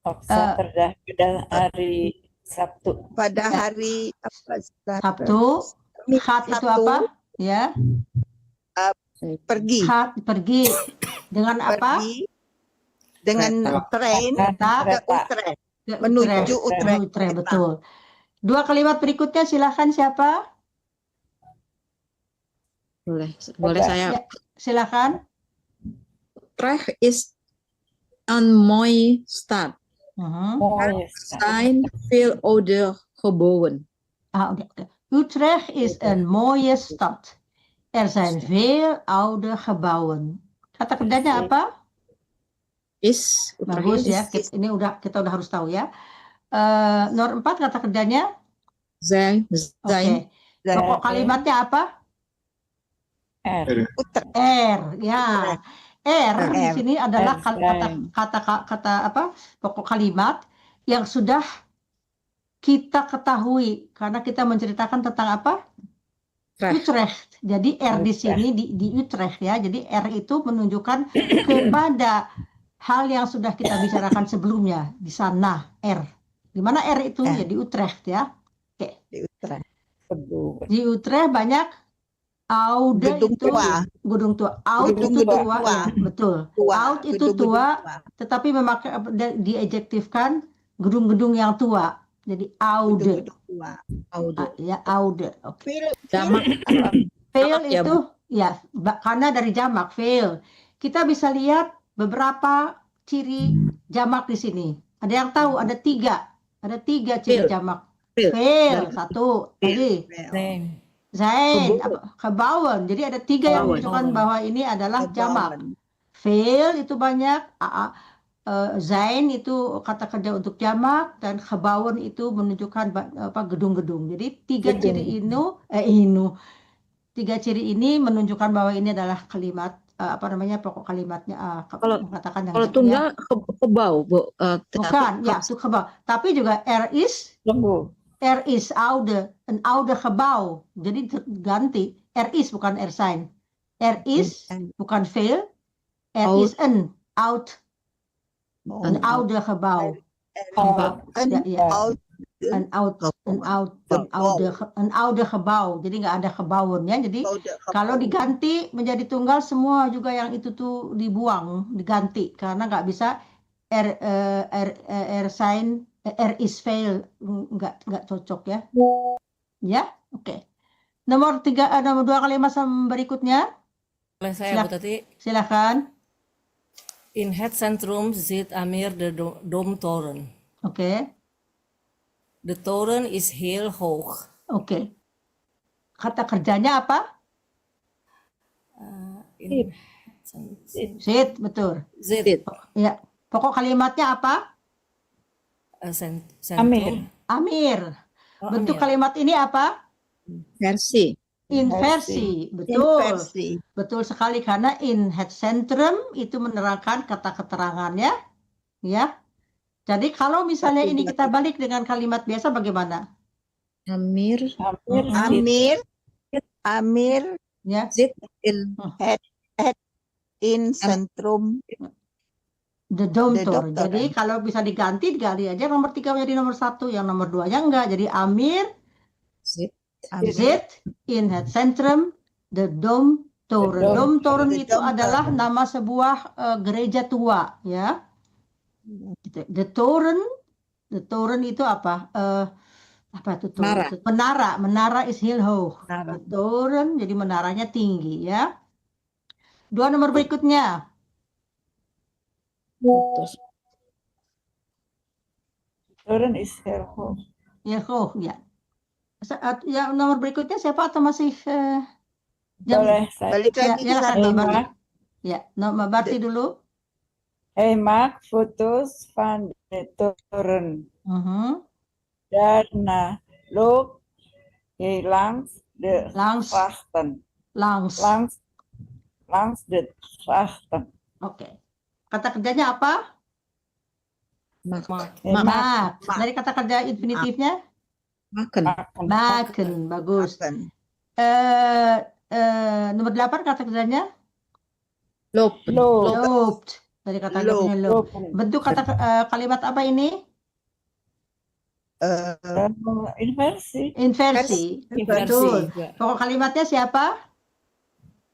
Zaterdag pada hari Sabtu. Pada hari Sabtu. Gaat itu apa? Ya. Pergi. Gaat pergi. Dengan apa? dengan train Kereta ke Utrecht. ke Menuju Utrecht. Utrecht. Utrecht, betul. Dua kalimat berikutnya silahkan siapa? Boleh saya. Ya, silahkan. Utrecht is een mooie stad. Mooie Zijn veel oude gebouwen. Oké. Utrecht is een mooie stad. Er zijn veel oude gebouwen. Kata kerjanya apa? Is Bagus Utrecht ya. is Ini kita udah harus tahu ya. Nomor 4 kata kerjanya. zijn. Oke. Pokok kalimatnya apa? R. R. Ya. R di R. sini adalah R. kata apa? Pokok kalimat yang sudah kita ketahui karena kita menceritakan tentang apa? Utrecht. Jadi R di sini di Utrecht ya. Jadi R itu menunjukkan kepada hal yang sudah kita bicarakan sebelumnya di sana R. Di mana R itu? Ya di Utrecht ya. Oke. Di Utrecht. Di Utrecht banyak oude Gedung itu tua. gedung tua. Out Gedung itu tua. tua ya, betul. Out itu Gedung-gedung tua, tetapi memakai diadjektifkan gedung-gedung yang tua. Jadi oude. Gedung-gedung tua. Ya oude. Oke. Jamak. Fail ya, itu ya karena dari jamak fail. Kita bisa lihat beberapa ciri jamak di sini. Ada yang tahu? Ada tiga ciri Fail. jamak. Fail. Fail satu lagi. Name. Zain, kebawan. Jadi ada tiga yang menunjukkan bahwa ini adalah jamak. Fail itu banyak. Zain itu kata kerja untuk jamak dan kebawan itu menunjukkan gedung-gedung. Jadi tiga ciri ini menunjukkan bahwa ini adalah kalimat pokok kalimatnya mengatakan yang Kalau tunggal kebau, Bu. bukan ya itu kebau. Tapi juga R is oude, een oude gebouw. Jadi ganti R is bukan R sign. R is bukan veel. R is een oud. Een oude gebouw. Een oude gebouw. Jadi nggak ada gebouwen ya. Jadi kalau diganti menjadi tunggal semua juga yang itu tuh dibuang, diganti karena nggak bisa R sign. R is fail nggak cocok ya. Ya, oke. Nomor 2 kalimat berikutnya. Oleh saya, Bu Tati. Silakan. In het centrum zit Amir de Domtoren. Oke. De toren is heel hoog. Oke. Kata kerjanya apa? Zit, betul. Zit. Ya. Pokok kalimatnya apa? Amir. Bentuk kalimat ini apa? Inversi. Betul. Inversi. Betul sekali karena in het centrum itu menerangkan kata keterangannya. Ya. Jadi kalau misalnya ini kita balik dengan kalimat biasa bagaimana? Amir Ya. zit in centrum. The Domtoren. Jadi kalau bisa diganti aja nomor 3 menjadi nomor 1, yang nomor 2-nya enggak. Jadi Amir zit in het centrum the Domtoren. Domtoren itu adalah nama sebuah gereja tua, ya. The toren itu apa? Apa itu toren? Menara is heel hoog. The toren jadi menaranya tinggi, ya. 2 nomor berikutnya. Toren is heel hoog. Heel hoog, ya. Ya, nomor berikutnya siapa atau masih Boleh saya. Balik lagi ke sana. Ya, Mbak Barti dulu. Hij maakt foto's van de toren. Daarna loopt hij langs de grachten. Langs de grachten. Oke. Kata kerjanya apa? Maak. Dari kata kerja infinitifnya? Maken. Bagus. Nomor 8 kata kerjanya? Loopt. Dari kata kerjanya loop. Bentuk kata kalimat apa ini? Inversi. Betul. Pokok kalimatnya siapa?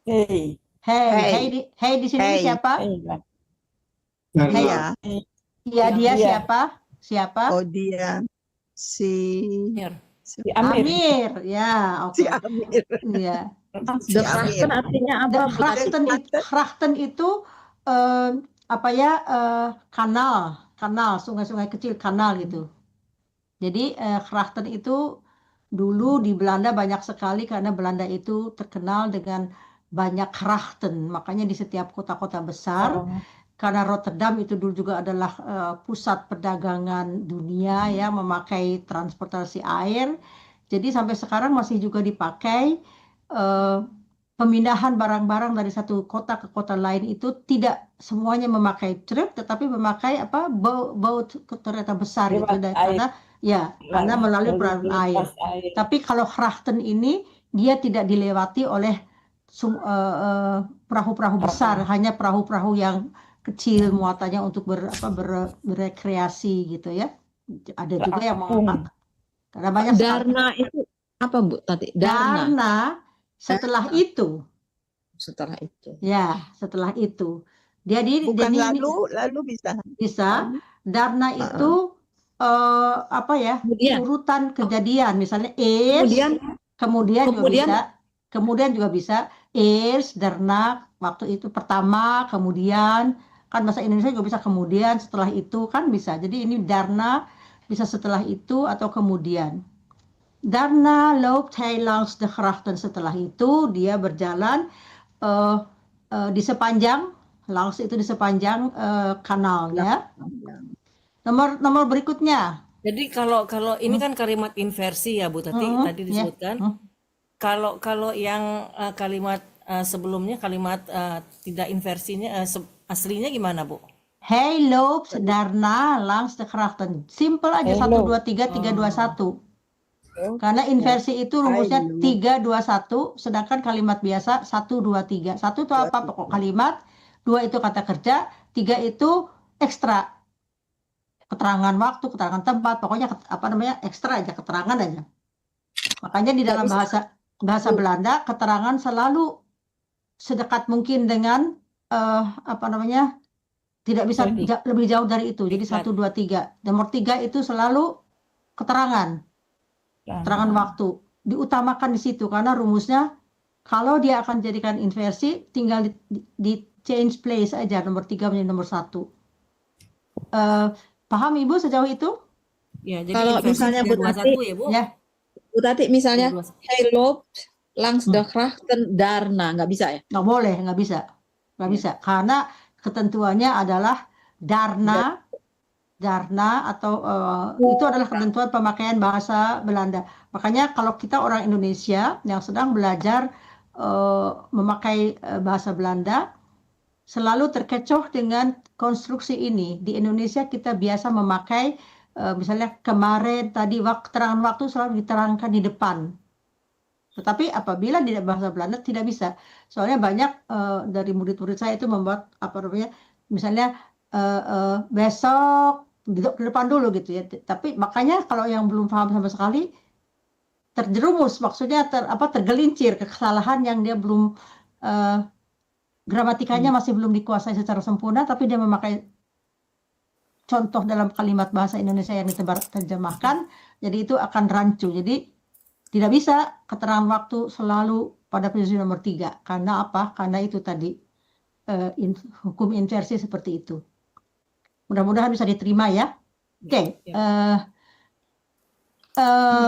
Hey. Hey di sini siapa? Hey, Dia. iya dia Dia. siapa? Siapa? Oh dia. Si Amir. si Si Amir. Amir. Ya, oke. si Amir. Iya. Si The Amir. Krachten artinya apa, Dan Bu Tati? Krachten itu kanal, sungai-sungai kecil, kanal gitu. Jadi Krachten itu dulu di Belanda banyak sekali karena Belanda itu terkenal dengan banyak krachten. Makanya di setiap kota-kota besar, karena Rotterdam itu dulu juga adalah pusat perdagangan dunia ya, memakai transportasi air. Jadi sampai sekarang masih juga dipakai pemindahan barang-barang dari satu kota ke kota lain itu tidak semuanya memakai truk, tetapi memakai boat kereta besar gitu. Dan karena melalui perairan air. Tapi kalau Krachten ini dia tidak dilewati oleh perahu-perahu besar, hanya perahu-perahu yang kecil muatannya untuk berekreasi gitu ya. Ada juga yang mengangkat karena banyak sekali. Darna itu apa, Bu Tati? Darna. Darna setelah itu. Setelah itu. Ya, setelah itu. Bukan Jadi lalu bisa. bisa. Darna itu Kemudian. urutan kejadian, misalnya kemudian juga bisa daarna, waktu itu pertama, kemudian, kan bahasa Indonesia juga bisa kemudian, setelah itu kan bisa. Jadi ini daarna bisa setelah itu atau kemudian. Daarna loopt hij langs de grachten, setelah itu dia berjalan di sepanjang kanal ya. Nomor berikutnya. Jadi kalau ini kan kalimat inversi ya Bu Tati, tadi disebutkan. Kalau yang kalimat sebelumnya, kalimat tidak inversinya, aslinya gimana Bu? Hij loopt daarna langs de grachten. Simpel aja, 1, 2, 3, 3, 2, 1. Karena inversi itu rumusnya 3, 2, 1, sedangkan kalimat biasa 1, 2, 3. 1 itu apa? Pokok kalimat, 2 itu kata kerja, 3 itu ekstra. Keterangan waktu, keterangan tempat, pokoknya ekstra aja, keterangan aja. Makanya di dalam bahasa Belanda, keterangan selalu sedekat mungkin dengan tidak bisa lebih jauh dari itu. Jadi 1, 2, 3. Nomor 3 itu selalu keterangan waktu. Diutamakan di situ karena rumusnya kalau dia akan jadikan inversi, tinggal di change place aja, nomor 3 menjadi nomor 1. Paham Ibu sejauh itu? Ya, jadi Kalau misalnya Bu Tati, ya, Bu? Ya. Bu Tati misalnya hij loopt langs de grachten daarna, nggak bisa ya? Nggak boleh, nggak bisa. Karena ketentuannya adalah daarna atau itu adalah ketentuan pemakaian bahasa Belanda. Makanya kalau kita orang Indonesia yang sedang belajar memakai bahasa Belanda, selalu terkecoh dengan konstruksi ini. Di Indonesia kita biasa memakai misalnya kemarin, tadi, keterangan waktu selalu diterangkan di depan. Tetapi apabila di bahasa Belanda tidak bisa. Soalnya banyak dari murid-murid saya itu membuat misalnya besok duduk di depan dulu gitu ya. Tapi makanya kalau yang belum paham sama sekali terjerumus, maksudnya tergelincir ke kesalahan yang dia belum gramatikanya masih belum dikuasai secara sempurna, tapi dia memakai contoh dalam kalimat bahasa Indonesia yang diterjemahkan, jadi itu akan rancu. Jadi tidak bisa keterangan waktu selalu pada posisi nomor 3. Karena apa? Karena itu tadi hukum inversi seperti itu. Mudah-mudahan bisa diterima ya. Oke.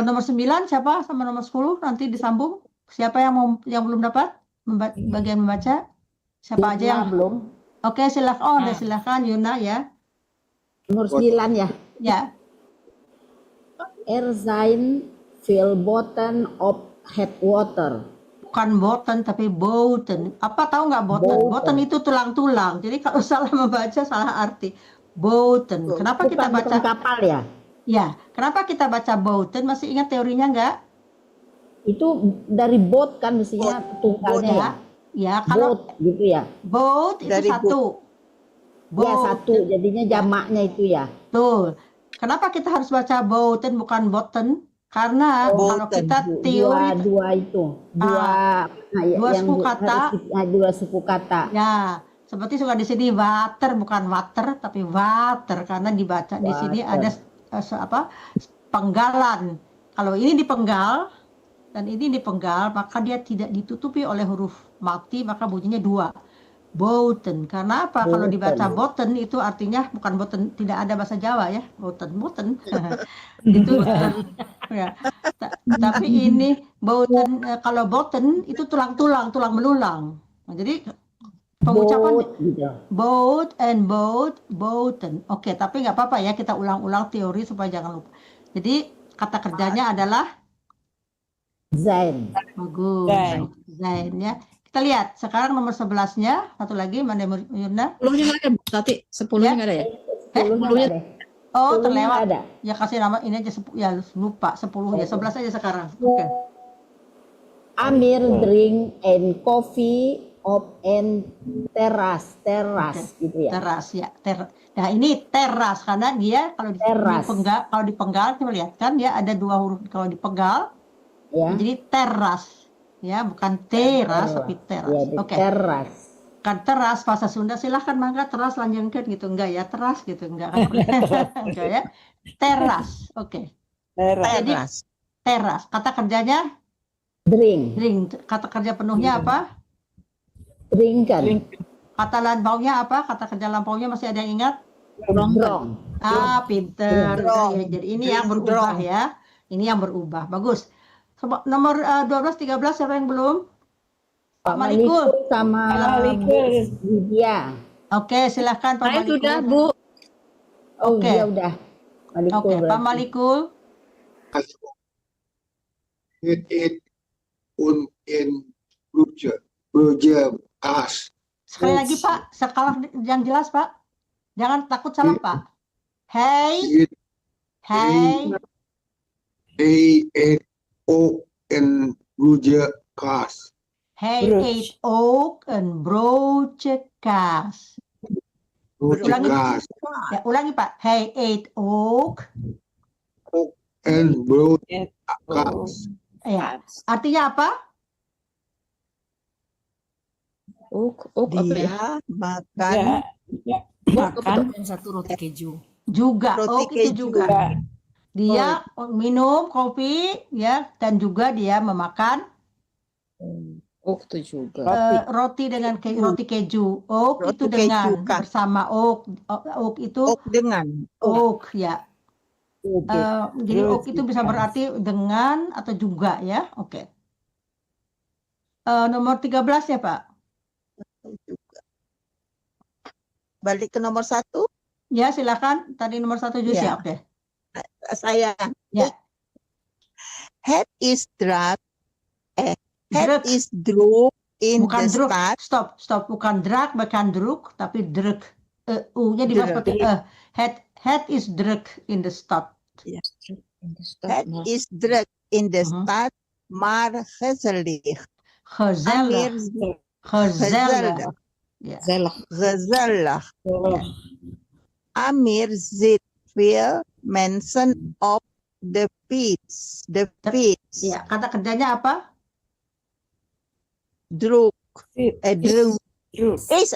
Nomor 9 siapa? Sama nomor 10 nanti disambung. Siapa yang belum dapat bagian membaca? Siapa aja yang belum? Oke, silakan. Silakan Yuna ya. Nomor 9 ya. Ya. Zijn veel boten op het water. Bukan boten tapi boten. Apa tahu nggak boten? Boten itu tulang-tulang. Jadi kalau salah membaca salah arti. Boten. Kenapa kita baca kapal ya? Ya, kenapa kita baca boten? Masih ingat teorinya nggak? Itu dari boat kan mestinya tunggalnya ya. Ya, kalau boat gitu ya. Boat itu Dari satu. Ya satu, jadinya jamaknya itu ya. Betul. Kenapa kita harus baca boten bukan boten? Karena kalau kita teori dua itu. Dua suku kata. Dua suku kata. Ya, Seperti suka di sini water, bukan water tapi water, karena dibaca di sini ada penggalan. Kalau ini dipenggal dan ini dipenggal, maka dia tidak ditutupi oleh huruf mati, maka bunyinya dua. Boten. Karena apa? Kalau dibaca boten itu artinya bukan boten, tidak ada bahasa Jawa ya. Boten. Itu ya. Tapi ini boten, kalau boten itu tulang melulang. Nah, jadi pengucapan boat and boten. Oke, tapi nggak apa-apa ya, kita ulang-ulang teori supaya jangan lupa. Jadi kata kerjanya adalah Sein. bagus. Zain ya. Kita lihat sekarang nomor 11-nya, satu lagi mana Yurna? 10-nya nggak ada, Bu Tati. 10-nya nggak ada ya? 10-nya ada. Oh, 10-nya terlewat. ada. Ya kasih nama ini aja, ya lupa 10 ya, 11 aja sekarang. Oke. Amir drink and coffee of and teras gitu ya. Teras ya. Nah, ini teras karena dia kalau Teras. dipenggal kita lihat kan dia ada dua huruf, kalau dipenggal Ya. jadi teras. Ya, bukan teras tapi teras. Ya, di Oke. teras. Kan teras bahasa Sunda, silahkan mangga teras lanjutkan gitu, enggak ya teras gitu, enggak kan. Enggak ya. Teras. Oke. Jadi teras. Kata kerjanya Drink. Kata kerja penuhnya apa? Drinken. Kata lampaunya apa? Kata kerja lampaunya masih ada yang ingat? Drong. Pinter. Ya, jadi ini yang berubah ya. Ini yang berubah. Bagus. Nomor 12, 13 siapa yang belum? Pak Malikul sama Lydia. Oke, silahkan Pak Saya Malikul. sudah, Bu. Oh Oke. iya udah. Malikul Oke, Pak berarti. Malikul. it und in As. Sekali lagi Pak, sekarang yang jelas Pak. Jangan takut salah Pak. Hey, it oak and As. Hij eet ook een broodje kaas. Ulangi, ya, ulangi Pak. Hij eet ook And As. ya. Artinya apa? Ook apa ya? Dia makan Makan dan satu roti keju. Juga. Roti Ook itu keju. juga. Dia minum kopi ya, dan juga dia memakan Ook itu juga. roti dengan roti keju. Ook Roti itu dengan keju, kan? bersama ook. Ook itu ok dengan ook ya. Jadi ook itu bisa berarti dengan atau juga ya. Oke. Nomor 13 ya Pak. balik ke nomor 1 Ya silakan. Tadi nomor 1 Jus ya. Ya. Oke. saya. Ya. Head is drug. Druk. Head is drug in Bukan the druk. start. Stop. Bukan drug, bukan druk, tapi druk. U-nya dibaca Druk. seperti head is druk in the start. Head is drug in the Mhm. start. Maar gezellig. Gezellig. Amir Gezellig. Ya. gezellig. Amir zit veel mensen op de fiets. De fiets. Ya, kata kerjanya apa? Druk. Druk. Is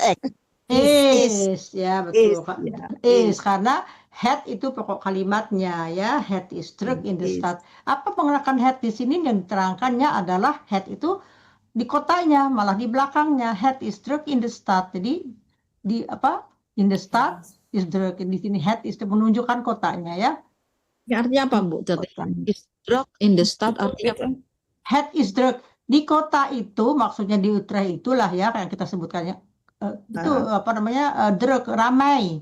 Is, ya betul. Is, ya. Is karena head itu pokok kalimatnya ya. Head is druk in the Is. start. Apa pengertian head di sini yang diterangkannya adalah head itu di kotanya, malah di belakangnya. Head is druk in the start. Jadi di apa? In the start is druk. Di sini head is menunjukkan kotanya ya. Ini artinya apa, Bu? Is drug in the start artinya apa? Head is druk di kota itu, maksudnya di Utrecht itulah ya kayak kita sebutkannya. Itu apa namanya? Druk, ramai.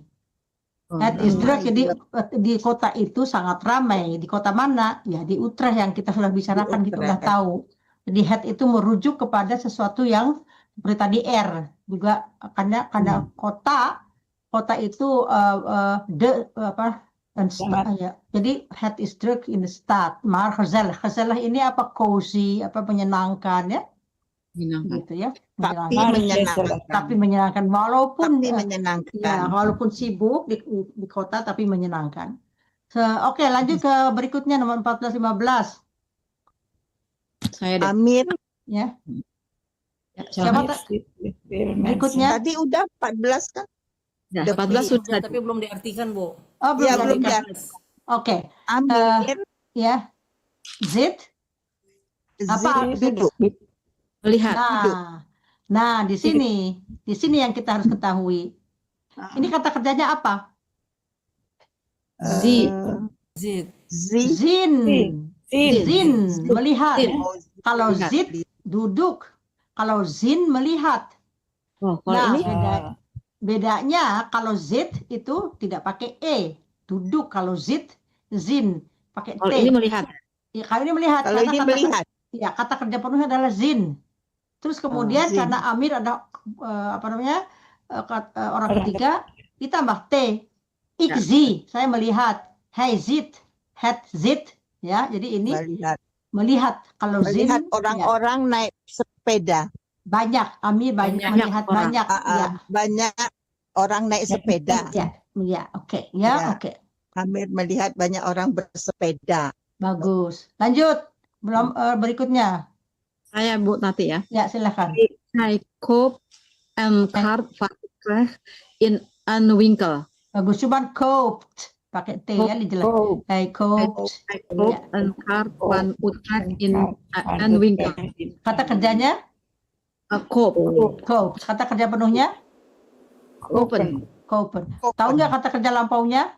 Head is druk, jadi di kota itu sangat ramai. Di kota mana? Ya di Utrecht yang kita sudah bicarakan, kita sudah tahu. Jadi head itu merujuk kepada sesuatu yang seperti tadi R juga karena kota itu ya. Jadi head is druk in the stad. Maar gezellig ini apa? Cozy, apa menyenangkan ya? Gitu ya. Tapi menyenangkan walaupun ya walaupun sibuk di kota tapi menyenangkan. Oke, lanjut ke berikutnya nomor 14 15. Saya deh. Amir Ya. Ya, Siapa siapa? berikutnya? Tadi udah 14 kan? Ya, The 14 Beat. sudah. Tapi belum diartikan, Bu. Oh, belum Ya, ya, belum Dika. ya. Oke. Amir, Ya. Zid apa? duduk. Melihat. Nah, di sini yang kita harus ketahui. Ini kata kerjanya apa? Zi. Zid. Zin. Zin melihat. Kalau Melihat. zid duduk. Kalau zin melihat. Oh, kalau Nah, ini bedanya kalau zid itu tidak pakai e, duduk. Kalau zid, zin pakai kalau t. ini melihat. Ya, kalau ini melihat. Kalau karena ini melihat. Ya, kata kerja penuhnya adalah zin. Terus kemudian zin. karena Amir ada orang ketiga, ditambah t. Ikzi, saya melihat. Hey zid, het zid. Ya, jadi ini melihat. Kalau zin, Melihat orang-orang naik sepeda. banyak. Amir banyak melihat orang. banyak. Ya. Banyak orang naik sepeda. Ya, oke. Ya, oke. Amir melihat banyak orang bersepeda. Bagus. Lanjut. Belum berikutnya. Saya Bu Tati ya. Ya, silakan. I cope and card in een winkel. Bagus. Cuman coped. Pakai T ya, dijelaskan. I coped. I cope and card van Utrecht in een winkel. Kata kerjanya? Cope. Cope. Kata kerja penuhnya? Open. Kopen. Tahu nggak kata kerja lampaunya?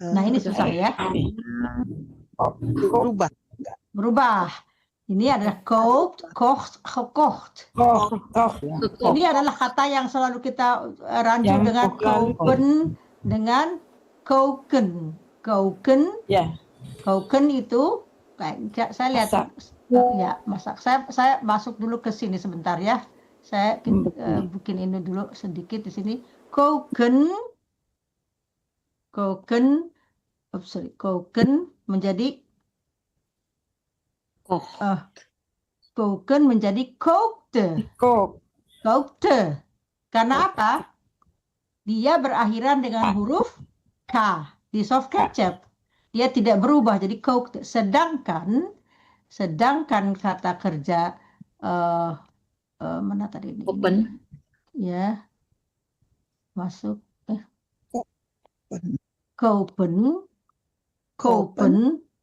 Nah, ini susah ya. Berubah. Ini adalah coped, kocht, gekocht. Ini adalah kata yang selalu kita rancu dengan kopen, dengan koken. Koken. Koken itu, saya lihat. Ya, masak. Saya masuk dulu ke sini sebentar ya. Saya bikin ini dulu sedikit di sini. Koken menjadi koken menjadi kokte. Kokte. Karena apa? Dia berakhiran dengan huruf K di soft ketchup. Dia tidak berubah jadi kokte. Sedangkan kata kerja mana tadi ini? Open. Ya. Masuk. Kopen.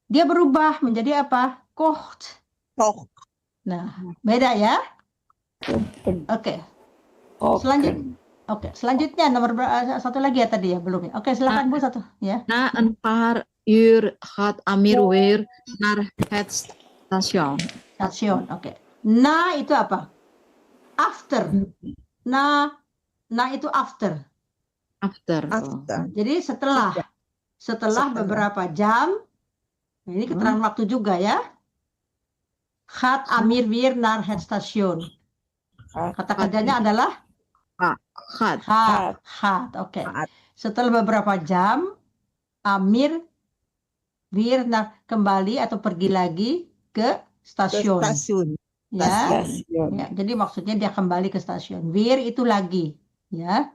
Dia berubah menjadi apa? Kocht. Nah, beda ya? Oke. Selanjutnya nomor satu lagi ya tadi ya, belum ya? Oke, silakan Bu satu ya. Na een paar uur gaat Amir weer naar het station. Oke. Na itu apa? After. Na itu after. After. Jadi setelah beberapa jam. Ini keterangan waktu juga ya. Gaat Amir weer naar het station. Kata kerjanya adalah gaat. Oke. Setelah beberapa jam, Amir weer kembali atau pergi lagi ke stasiun. Ya. Jadi maksudnya dia kembali ke stasiun. Weer itu lagi, ya.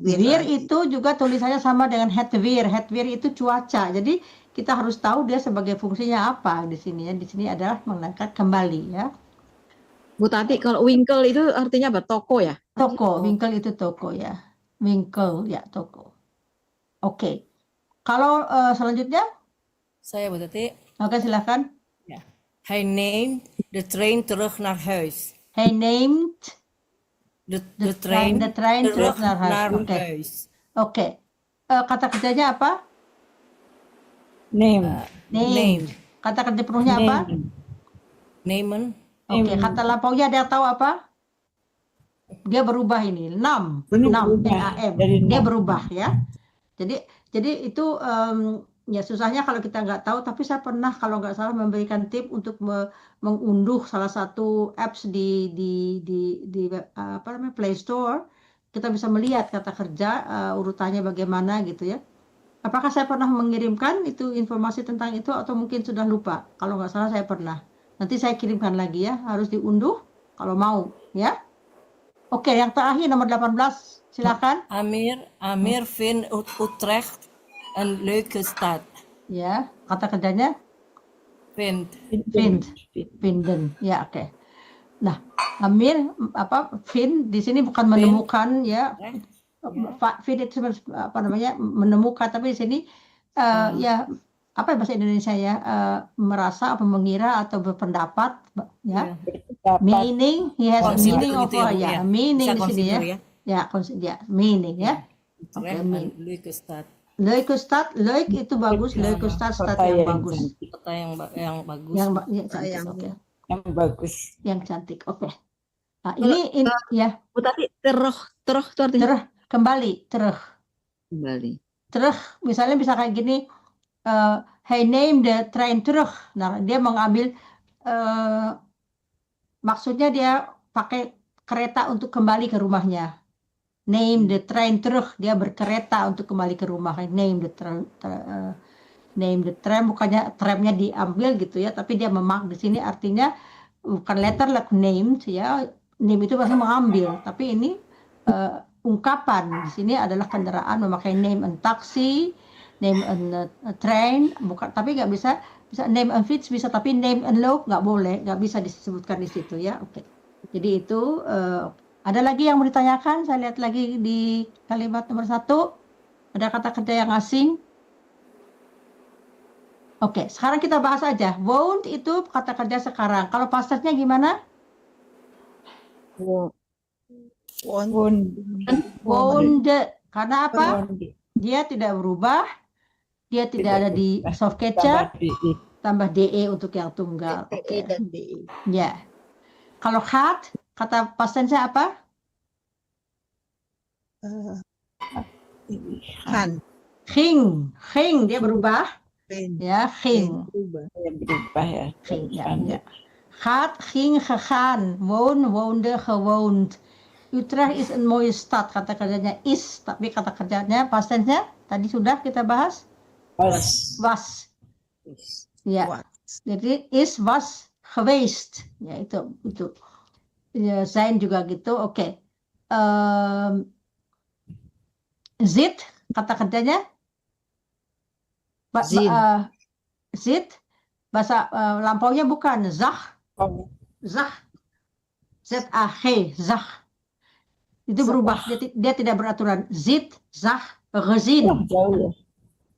Weer itu juga tulisannya sama dengan het weer. Het weer itu cuaca. Jadi kita harus tahu dia sebagai fungsinya apa di sini ya. Di sini adalah mengangkat kembali ya. Bu Tati, kalau winkel itu artinya apa? Toko ya? Toko, winkel itu toko ya. Winkel ya, toko. Oke. Kalau selanjutnya? Saya Bu Tati. Oke, silakan. Ya. Hij neemt de trein terug naar huis. Hij neemt de trein terug naar huis. Oke. Kata kerjanya apa? Name. Kata kerja penuhnya apa? Nemen. Oke, kata lampaunya ada yang tahu apa? Dia berubah ini. Nam. Dia berubah ya. Jadi itu ya susahnya kalau kita nggak tahu, tapi saya pernah kalau nggak salah memberikan tip untuk mengunduh salah satu apps di apa namanya Play Store. Kita bisa melihat kata kerja urutannya bagaimana gitu ya. Apakah saya pernah mengirimkan itu informasi tentang itu atau mungkin sudah lupa? Kalau nggak salah saya pernah. Nanti saya kirimkan lagi ya, harus diunduh kalau mau ya. Oke, yang terakhir nomor 18, silakan. Amir vindt Utrecht een leuke stad. Ya, kata kerjanya? Vinden. Ya, oke. Nah, Amir Finn di sini bukan menemukan ya. Finn itu menemukan, tapi di sini ya apa bahasa Indonesia ya, merasa apa mengira atau berpendapat ya. Meaning, he has a meaning of meaning di sini ya. Ya, meaning ya. Leuk staat. Leuk staat, leuk itu bagus, leuk staat yang bagus. Kata yang bagus. Yang bagus. Yang cantik. Oke. Nah, ini ya. Bu Tati, terus itu artinya Kembali, kembali. terug, misalnya bisa kayak gini, he neemt the trein terug. Nah, dia mengambil, maksudnya dia pakai kereta untuk kembali ke rumahnya. Neem the trein terug, dia berkereta untuk kembali ke rumah. Neem the tram, bukannya tramnya diambil gitu ya, tapi dia di sini artinya bukan letterlijk named ya. Name itu maksudnya mengambil, tapi ini ungkapan di sini adalah kendaraan memakai name and taxi, name and train, bukan, tapi nggak bisa name and fiets bisa, tapi name and loop nggak boleh, nggak bisa disebutkan di situ ya. Oke. Jadi itu ada lagi yang mau ditanyakan? Saya lihat lagi di kalimat nomor 1 ada kata kerja yang asing. Oke, sekarang kita bahas aja. Woont itu kata kerja sekarang. Kalau past tense-nya gimana? Woonde. Karena apa? Dia tidak berubah. Dia tidak ada di soft ketchup. Tambah DE untuk yang tunggal. Oke, dan DE. Ya. Kalau gaat, kata past tense-nya apa? Ging. Dia berubah. Ya, ging. Berubah ya. Ging, ya. Gaat, ging, gegaan. Woon, woonde, gewoond. Utrecht is een mooie stad. Kata kerjanya is, tapi kata kerjanya past tense-nya tadi sudah kita bahas. Was. Ya. Jadi is, was, geweest. Ya, itu. Ya, zijn juga gitu. Oke. Zit, kata kerjanya zit, bahasa lampaunya bukan zag, Z-A-G, zag. Itu berubah, dia tidak beraturan. Zit, zag, gezien. Jauh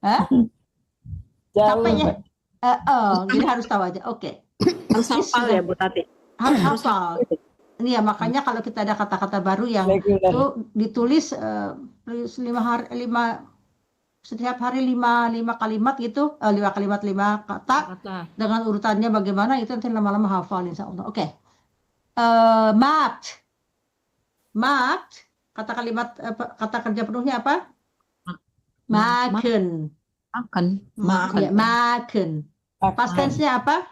ya. Capeknya. Jadi harus tahu aja. Oke. Harus hafal ya Bu Tati. Harus hafal. Ini ya makanya kalau kita ada kata-kata baru yang itu ditulis setiap hari 5 kalimat gitu, 5 kata dengan urutannya bagaimana, itu nanti lama-lama hafal insya Allah. Oke. Maakt, kata kerja penuhnya apa? Maken. Maken. Past tense-nya apa?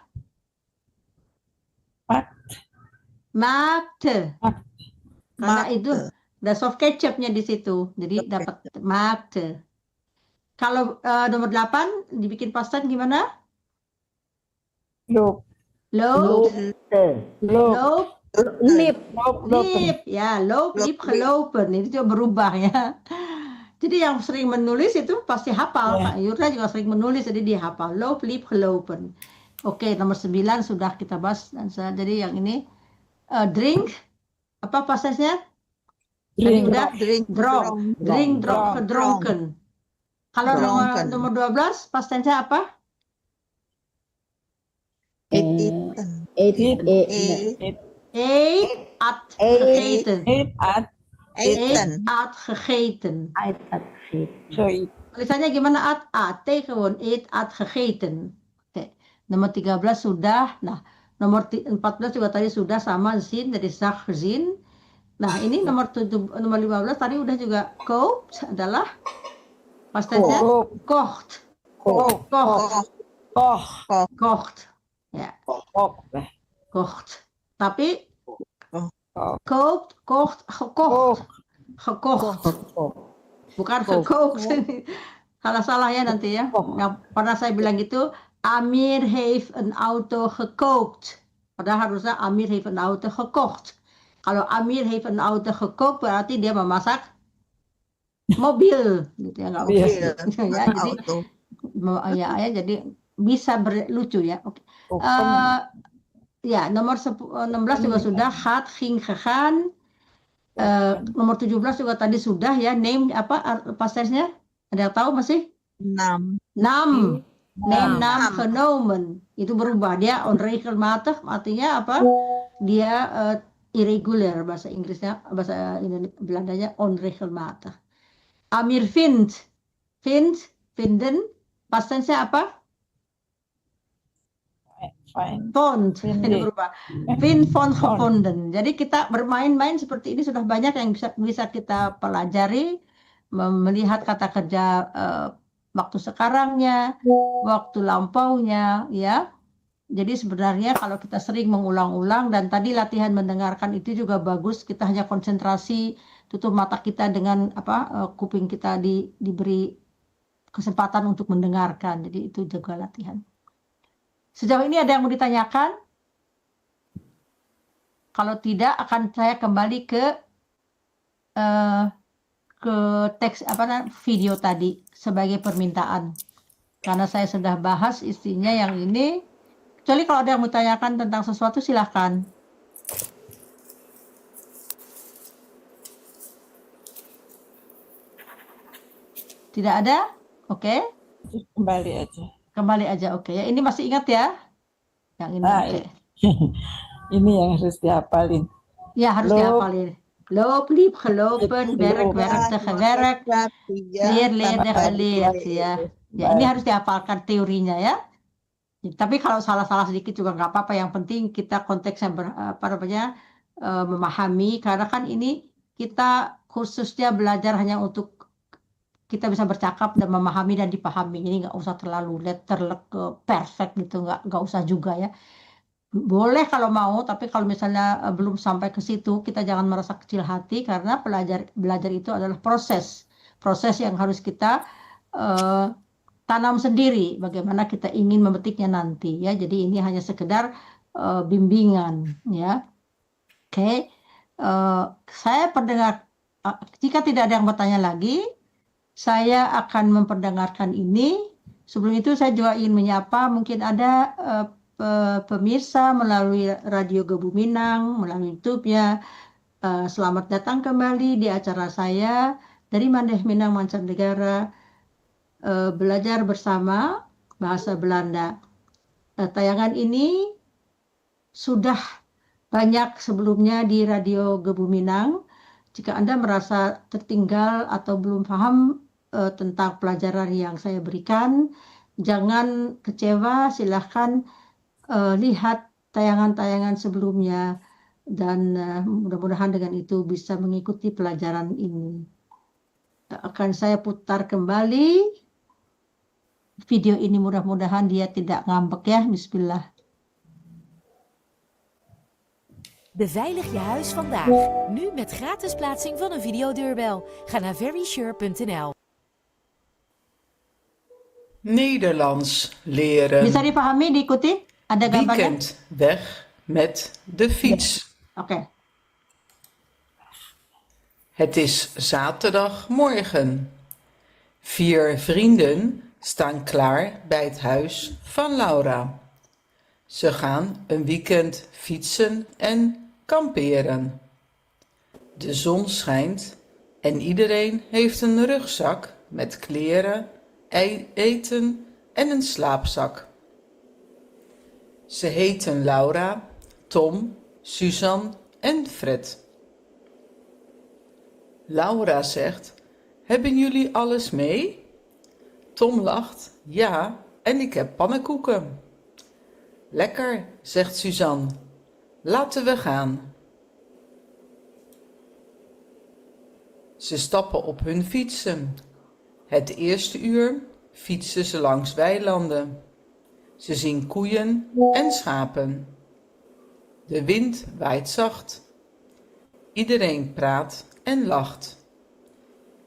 Maakte. Karena itu ada soft ketchup-nya di situ. Jadi dapat maakte. Kalau nomor 8 dibikin past tense gimana? Loop. Lip. Ya, loop, lip, gelopen. Itu juga berubah ya. Jadi yang sering menulis itu pasti hafal. Pak Yurna juga sering menulis, jadi dia hafal. Loop, lip, gelopen. Oke, nomor 9 sudah kita bahas. Jadi yang ini drink, apa past tense-nya? Tadi udah drink, gedronken. Kalau nomor 12 past tense-nya apa? Gegeten. Tulisannya gimana? At gewoon gegeten. Oke. Nomor 13 sudah. Nah, nomor 14 juga tadi sudah sama zin dari zag gezien. Nah, ini nomor 15 tadi udah juga koopt adalah past tense-nya kocht. Ya. Kocht. Tapi koopt, kocht, gekocht. Bukan gekookt. Salah ya nanti ya. Yang pernah saya bilang gitu, Amir heeft een auto gekookt. Padahal harusnya Amir heeft een auto gekocht. Kalau Amir heeft een auto gekookt berarti dia memasak mobil gitu ya, nggak ya, jadi bisa lucu ya. Oke. Ya, nomor 16 juga sudah, hat, ging, gegaan. Nomor 17 juga tadi sudah ya, name apa past tense-nya? Ada yang tahu masih? Nam. Nam. Name, Nam. nam, genomen. Itu berubah. Dia onregelmatig, artinya apa? Dia irregular, bahasa Inggrisnya, bahasa Belandanya onregelmatig. Amir vindt. Vinden. Past tense-nya apa? Vond, ini berubah. Vind von gevonden. Jadi kita bermain-main seperti ini sudah banyak yang bisa kita pelajari, melihat kata kerja waktu sekarangnya, waktu lampaunya, ya. Jadi sebenarnya kalau kita sering mengulang-ulang dan tadi latihan mendengarkan itu juga bagus. Kita hanya konsentrasi, tutup mata kita dengan kuping kita diberi kesempatan untuk mendengarkan. Jadi itu juga latihan. Sejauh ini ada yang mau ditanyakan? Kalau tidak, akan saya kembali ke teks video tadi sebagai permintaan. Karena saya sudah bahas istrinya yang ini. Kecuali kalau ada yang mau ditanyakan tentang sesuatu, silahkan. Tidak ada? Oke. Kembali aja. Kembali aja, oke ya. Ini masih ingat ya? Yang ini, oke. Ini yang harus dihafalin. Ya, harus dihafalin. Loop, liep, gelopen, werk, werkte, gewerkt, leer, leerde, geleerd. Ya. Ya, ini harus dihafalkan teorinya ya. Tapi kalau salah-salah sedikit juga nggak apa-apa. Yang penting kita konteksnya memahami. Karena kan ini kita khususnya belajar hanya untuk kita bisa bercakap dan memahami dan dipahami. Jadi nggak usah terlalu perfect gitu, nggak usah juga ya. Boleh kalau mau, tapi kalau misalnya belum sampai ke situ, kita jangan merasa kecil hati karena belajar itu adalah proses yang harus kita tanam sendiri. Bagaimana kita ingin memetiknya nanti ya. Jadi ini hanya sekedar bimbingan ya. Oke, saya pendengar. Jika tidak ada yang bertanya lagi, saya akan memperdengarkan ini. Sebelum itu saya juga ingin menyapa, mungkin ada pemirsa melalui Radio Gebu Minang, melalui YouTube-nya. Selamat datang kembali di acara saya dari Mandeh Minang Mancanegara, belajar bersama bahasa Belanda. Tayangan ini sudah banyak sebelumnya di Radio Gebu Minang. Jika Anda merasa tertinggal atau belum paham tentang pelajaran yang saya berikan, jangan kecewa, silahkan lihat tayangan-tayangan sebelumnya dan mudah-mudahan dengan itu bisa mengikuti pelajaran ini. Akan saya putar kembali video ini, mudah-mudahan dia tidak ngambek ya. Bismillah. Beveilig je huis vandaag. Nu met gratis plaatsing van een videodeurbel. Ga naar verysure.nl. Nederlands leren. Bisa dipahami, diikuti? Ada gambarnya? Weekend weg met de fiets. Oké. Het is zaterdagmorgen. 4 vrienden staan klaar bij het huis van Laura. Ze gaan een weekend fietsen en kamperen. De zon schijnt en iedereen heeft een rugzak met kleren, eten en een slaapzak. Ze heten Laura, Tom, Suzanne en Fred. Laura zegt: hebben jullie alles mee? Tom lacht: ja, en ik heb pannenkoeken. Lekker, zegt Suzanne. Laten we gaan. Ze stappen op hun fietsen. Het eerste uur fietsen ze langs weilanden. Ze zien koeien en schapen. De wind waait zacht. Iedereen praat en lacht.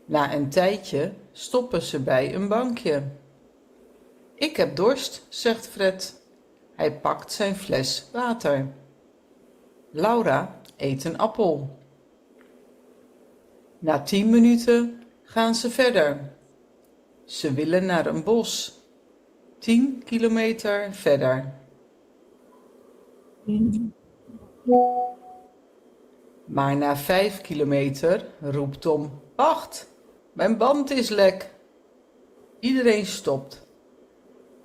Na een tijdje stoppen ze bij een bankje. Ik heb dorst, zegt Fred. Hij pakt zijn fles water. Laura eet een appel. Na 10 minuten gaan ze verder. Ze willen naar een bos. 10 kilometer verder. Maar na 5 kilometer roept Tom: wacht, mijn band is lek. Iedereen stopt.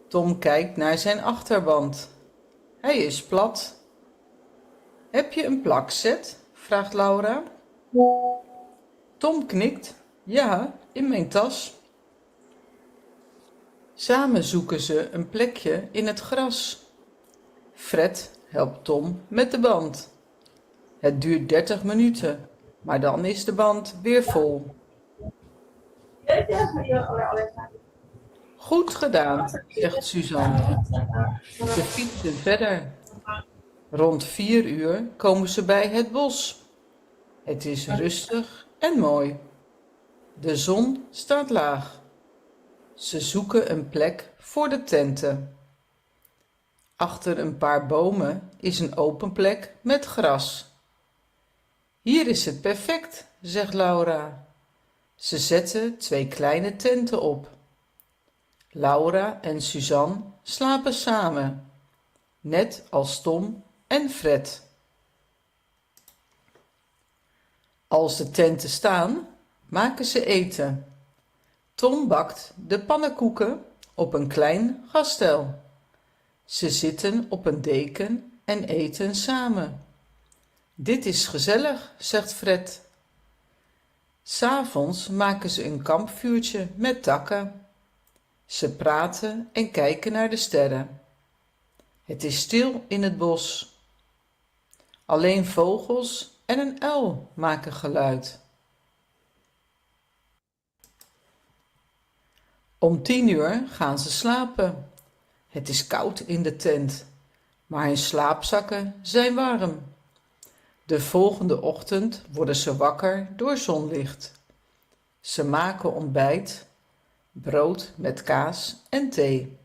Tom kijkt naar zijn achterband. Hij is plat. Heb je een plakset? Vraagt Laura. Tom knikt. Ja, in mijn tas. Samen zoeken ze een plekje in het gras. Fred helpt Tom met de band. Het duurt 30 minuten, maar dan is de band weer vol. Goed gedaan, zegt Suzanne. Ze fietsen verder. Rond 4 uur komen ze bij het bos. Het is rustig en mooi. De zon staat laag. Ze zoeken een plek voor de tenten. Achter een paar bomen is een open plek met gras. Hier is het perfect, zegt Laura. Ze zetten 2 kleine tenten op. Laura en Suzanne slapen samen, net als Tom en Fred. Als de tenten staan, maken ze eten. Tom bakt de pannenkoeken op een klein gasstel. Ze zitten op een deken en eten samen. Dit is gezellig, zegt Fred. 'S Avonds maken ze een kampvuurtje met takken. Ze praten en kijken naar de sterren. Het is stil in het bos. Alleen vogels en een uil maken geluid. Om 10 uur gaan ze slapen. Het is koud in de tent, maar hun slaapzakken zijn warm. De volgende ochtend worden ze wakker door zonlicht. Ze maken ontbijt, brood met kaas en thee.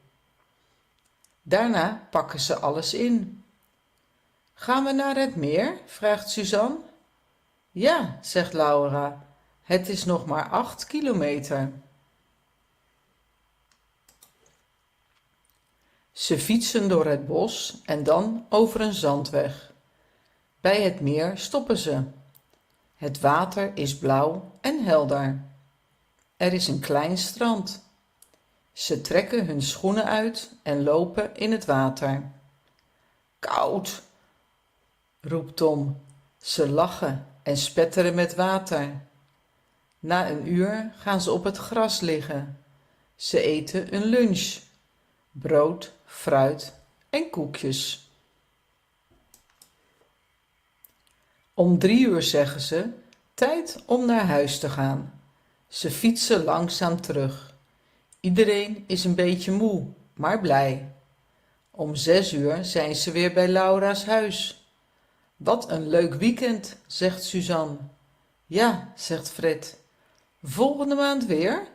Daarna pakken ze alles in. Gaan we naar het meer? Vraagt Suzanne. Ja, zegt Laura. Het is nog maar 8 kilometer. Ze fietsen door het bos en dan over een zandweg. Bij het meer stoppen ze. Het water is blauw en helder. Er is een klein strand. Ze trekken hun schoenen uit en lopen in het water. Koud, roept Tom. Ze lachen en spetteren met water. Na een uur gaan ze op het gras liggen. Ze eten een lunch. Brood, fruit en koekjes. Om 3 uur zeggen ze: tijd om naar huis te gaan. Ze fietsen langzaam terug. Iedereen is een beetje moe, maar blij. Om 6 uur zijn ze weer bij Laura's huis. Wat een leuk weekend, zegt Suzanne. Ja, zegt Fred. Volgende maand weer?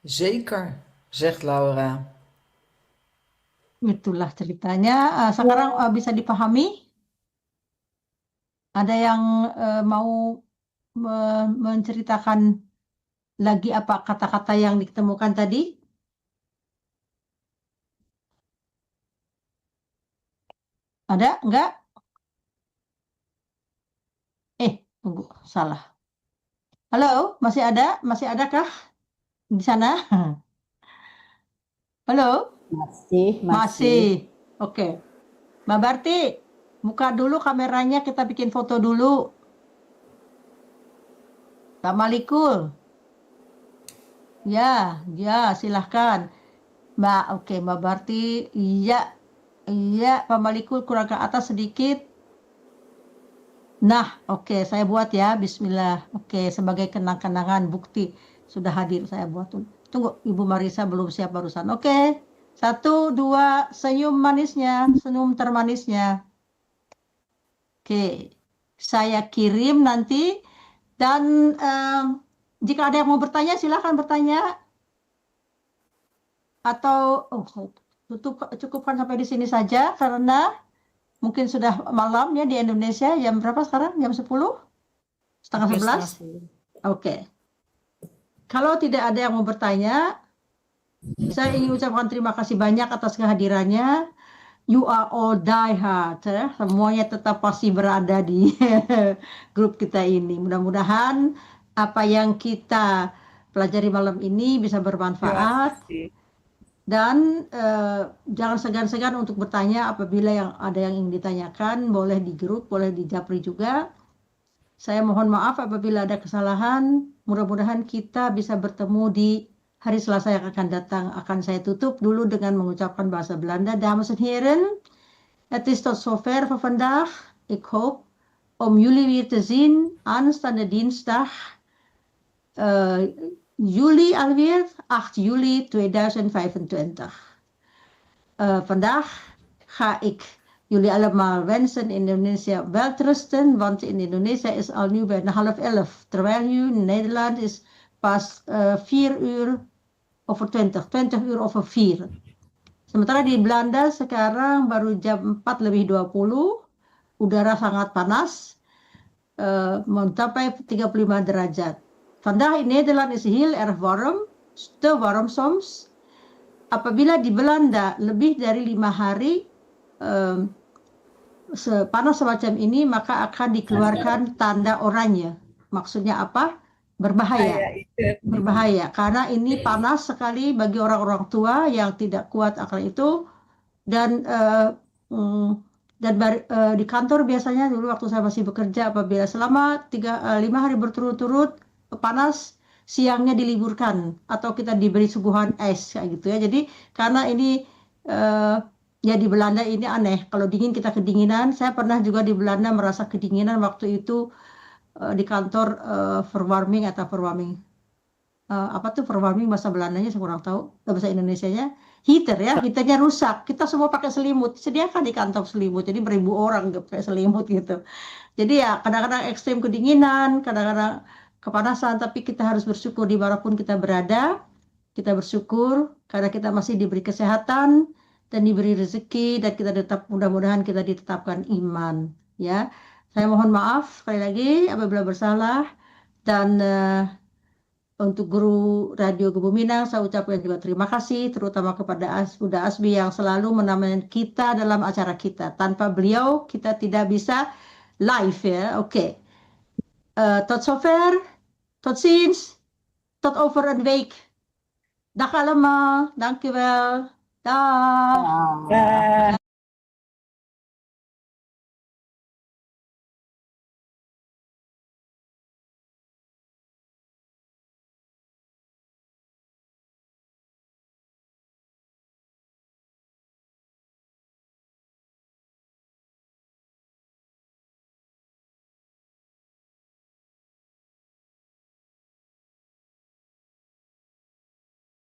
Zeker, zegt Laura. Itulah ceritanya. Sekarang bisa dipahami? Ada yang mau menceritakan lagi apa kata-kata yang ditemukan tadi? Ada? Enggak? Tunggu, salah. Halo, masih ada? Masih adakah di sana? Halo? Masih. Oke. Mbak Barti, buka dulu kameranya, kita bikin foto dulu. Assalamualaikum. Ya, silahkan. Mbak Barti, iya, Pak Malikul kurang ke atas sedikit. Nah, oke, saya buat ya, bismillah. Oke, sebagai kenang-kenangan bukti sudah hadir saya buat. Tunggu, Ibu Marisa belum siap barusan. Oke, 1, 2, senyum manisnya, senyum termanisnya. Oke, saya kirim nanti. Dan jika ada yang mau bertanya, silakan bertanya. Atau cukupkan sampai di sini saja karena mungkin sudah malam ya di Indonesia. Jam berapa sekarang? Jam 10? Setengah 11? Oke. Kalau tidak ada yang mau bertanya, saya ingin ucapkan terima kasih banyak atas kehadirannya. you are all die hard, ya. Semuanya tetap pasti berada di grup kita ini. Mudah-mudahan apa yang kita pelajari malam ini bisa bermanfaat. Dan jangan segan-segan untuk bertanya apabila ada yang ingin ditanyakan, boleh di grup, boleh di Japri juga. Saya mohon maaf apabila ada kesalahan. Mudah-mudahan kita bisa bertemu di hari Selasa yang akan datang. Akan saya tutup dulu dengan mengucapkan bahasa Belanda. Dames en heren, het is tot zover voor vandaag. Ik hoop om jullie weer te zien aanstaande dinsdag. Juli alweer, 8 juli 2025. Vandaag ga ik jullie allemaal wensen in Indonesia welterusten, want in Indonesia is al nu bijna 10:30, terwijl nu in Nederland is pas 4 uur over 20 uur over 4. Sementara di Belanda sekarang baru jam 4:20, udara sangat panas, mencapai 35 derajat. Vandaag in Nederland is heel erg warm, te warm soms. Apabila di Belanda lebih dari 5 hari panas semacam ini, maka akan dikeluarkan tanda oranye. Maksudnya apa? Berbahaya. Berbahaya, karena ini panas sekali bagi orang-orang tua yang tidak kuat akan itu. Dan di kantor biasanya dulu waktu saya masih bekerja, apabila selama 5 hari berturut-turut panas, siangnya diliburkan atau kita diberi suguhan es kayak gitu ya. Jadi karena ini ya di Belanda ini aneh, kalau dingin kita kedinginan. Saya pernah juga di Belanda merasa kedinginan waktu itu di kantor verwarming atau verwarming apa tuh verwarming bahasa Belandanya saya kurang tahu, bahasa Indonesianya heater ya, heaternya rusak, kita semua pakai selimut, sediakan di kantor selimut, jadi beribu orang pakai selimut gitu. Jadi ya kadang-kadang ekstrem kedinginan, kadang-kadang kepanasan, tapi kita harus bersyukur dimanapun kita berada. Kita bersyukur karena kita masih diberi kesehatan dan diberi rezeki, dan kita tetap mudah-mudahan kita ditetapkan iman ya. Saya mohon maaf sekali lagi apabila bersalah, dan untuk guru Radio Kebuminang saya ucapkan juga terima kasih, terutama kepada Bunda Asbi yang selalu menemani kita dalam acara kita. Tanpa beliau kita tidak bisa live ya. Oke. Tot zover, tot ziens, tot over een week. Dag allemaal, dankjewel. Dag.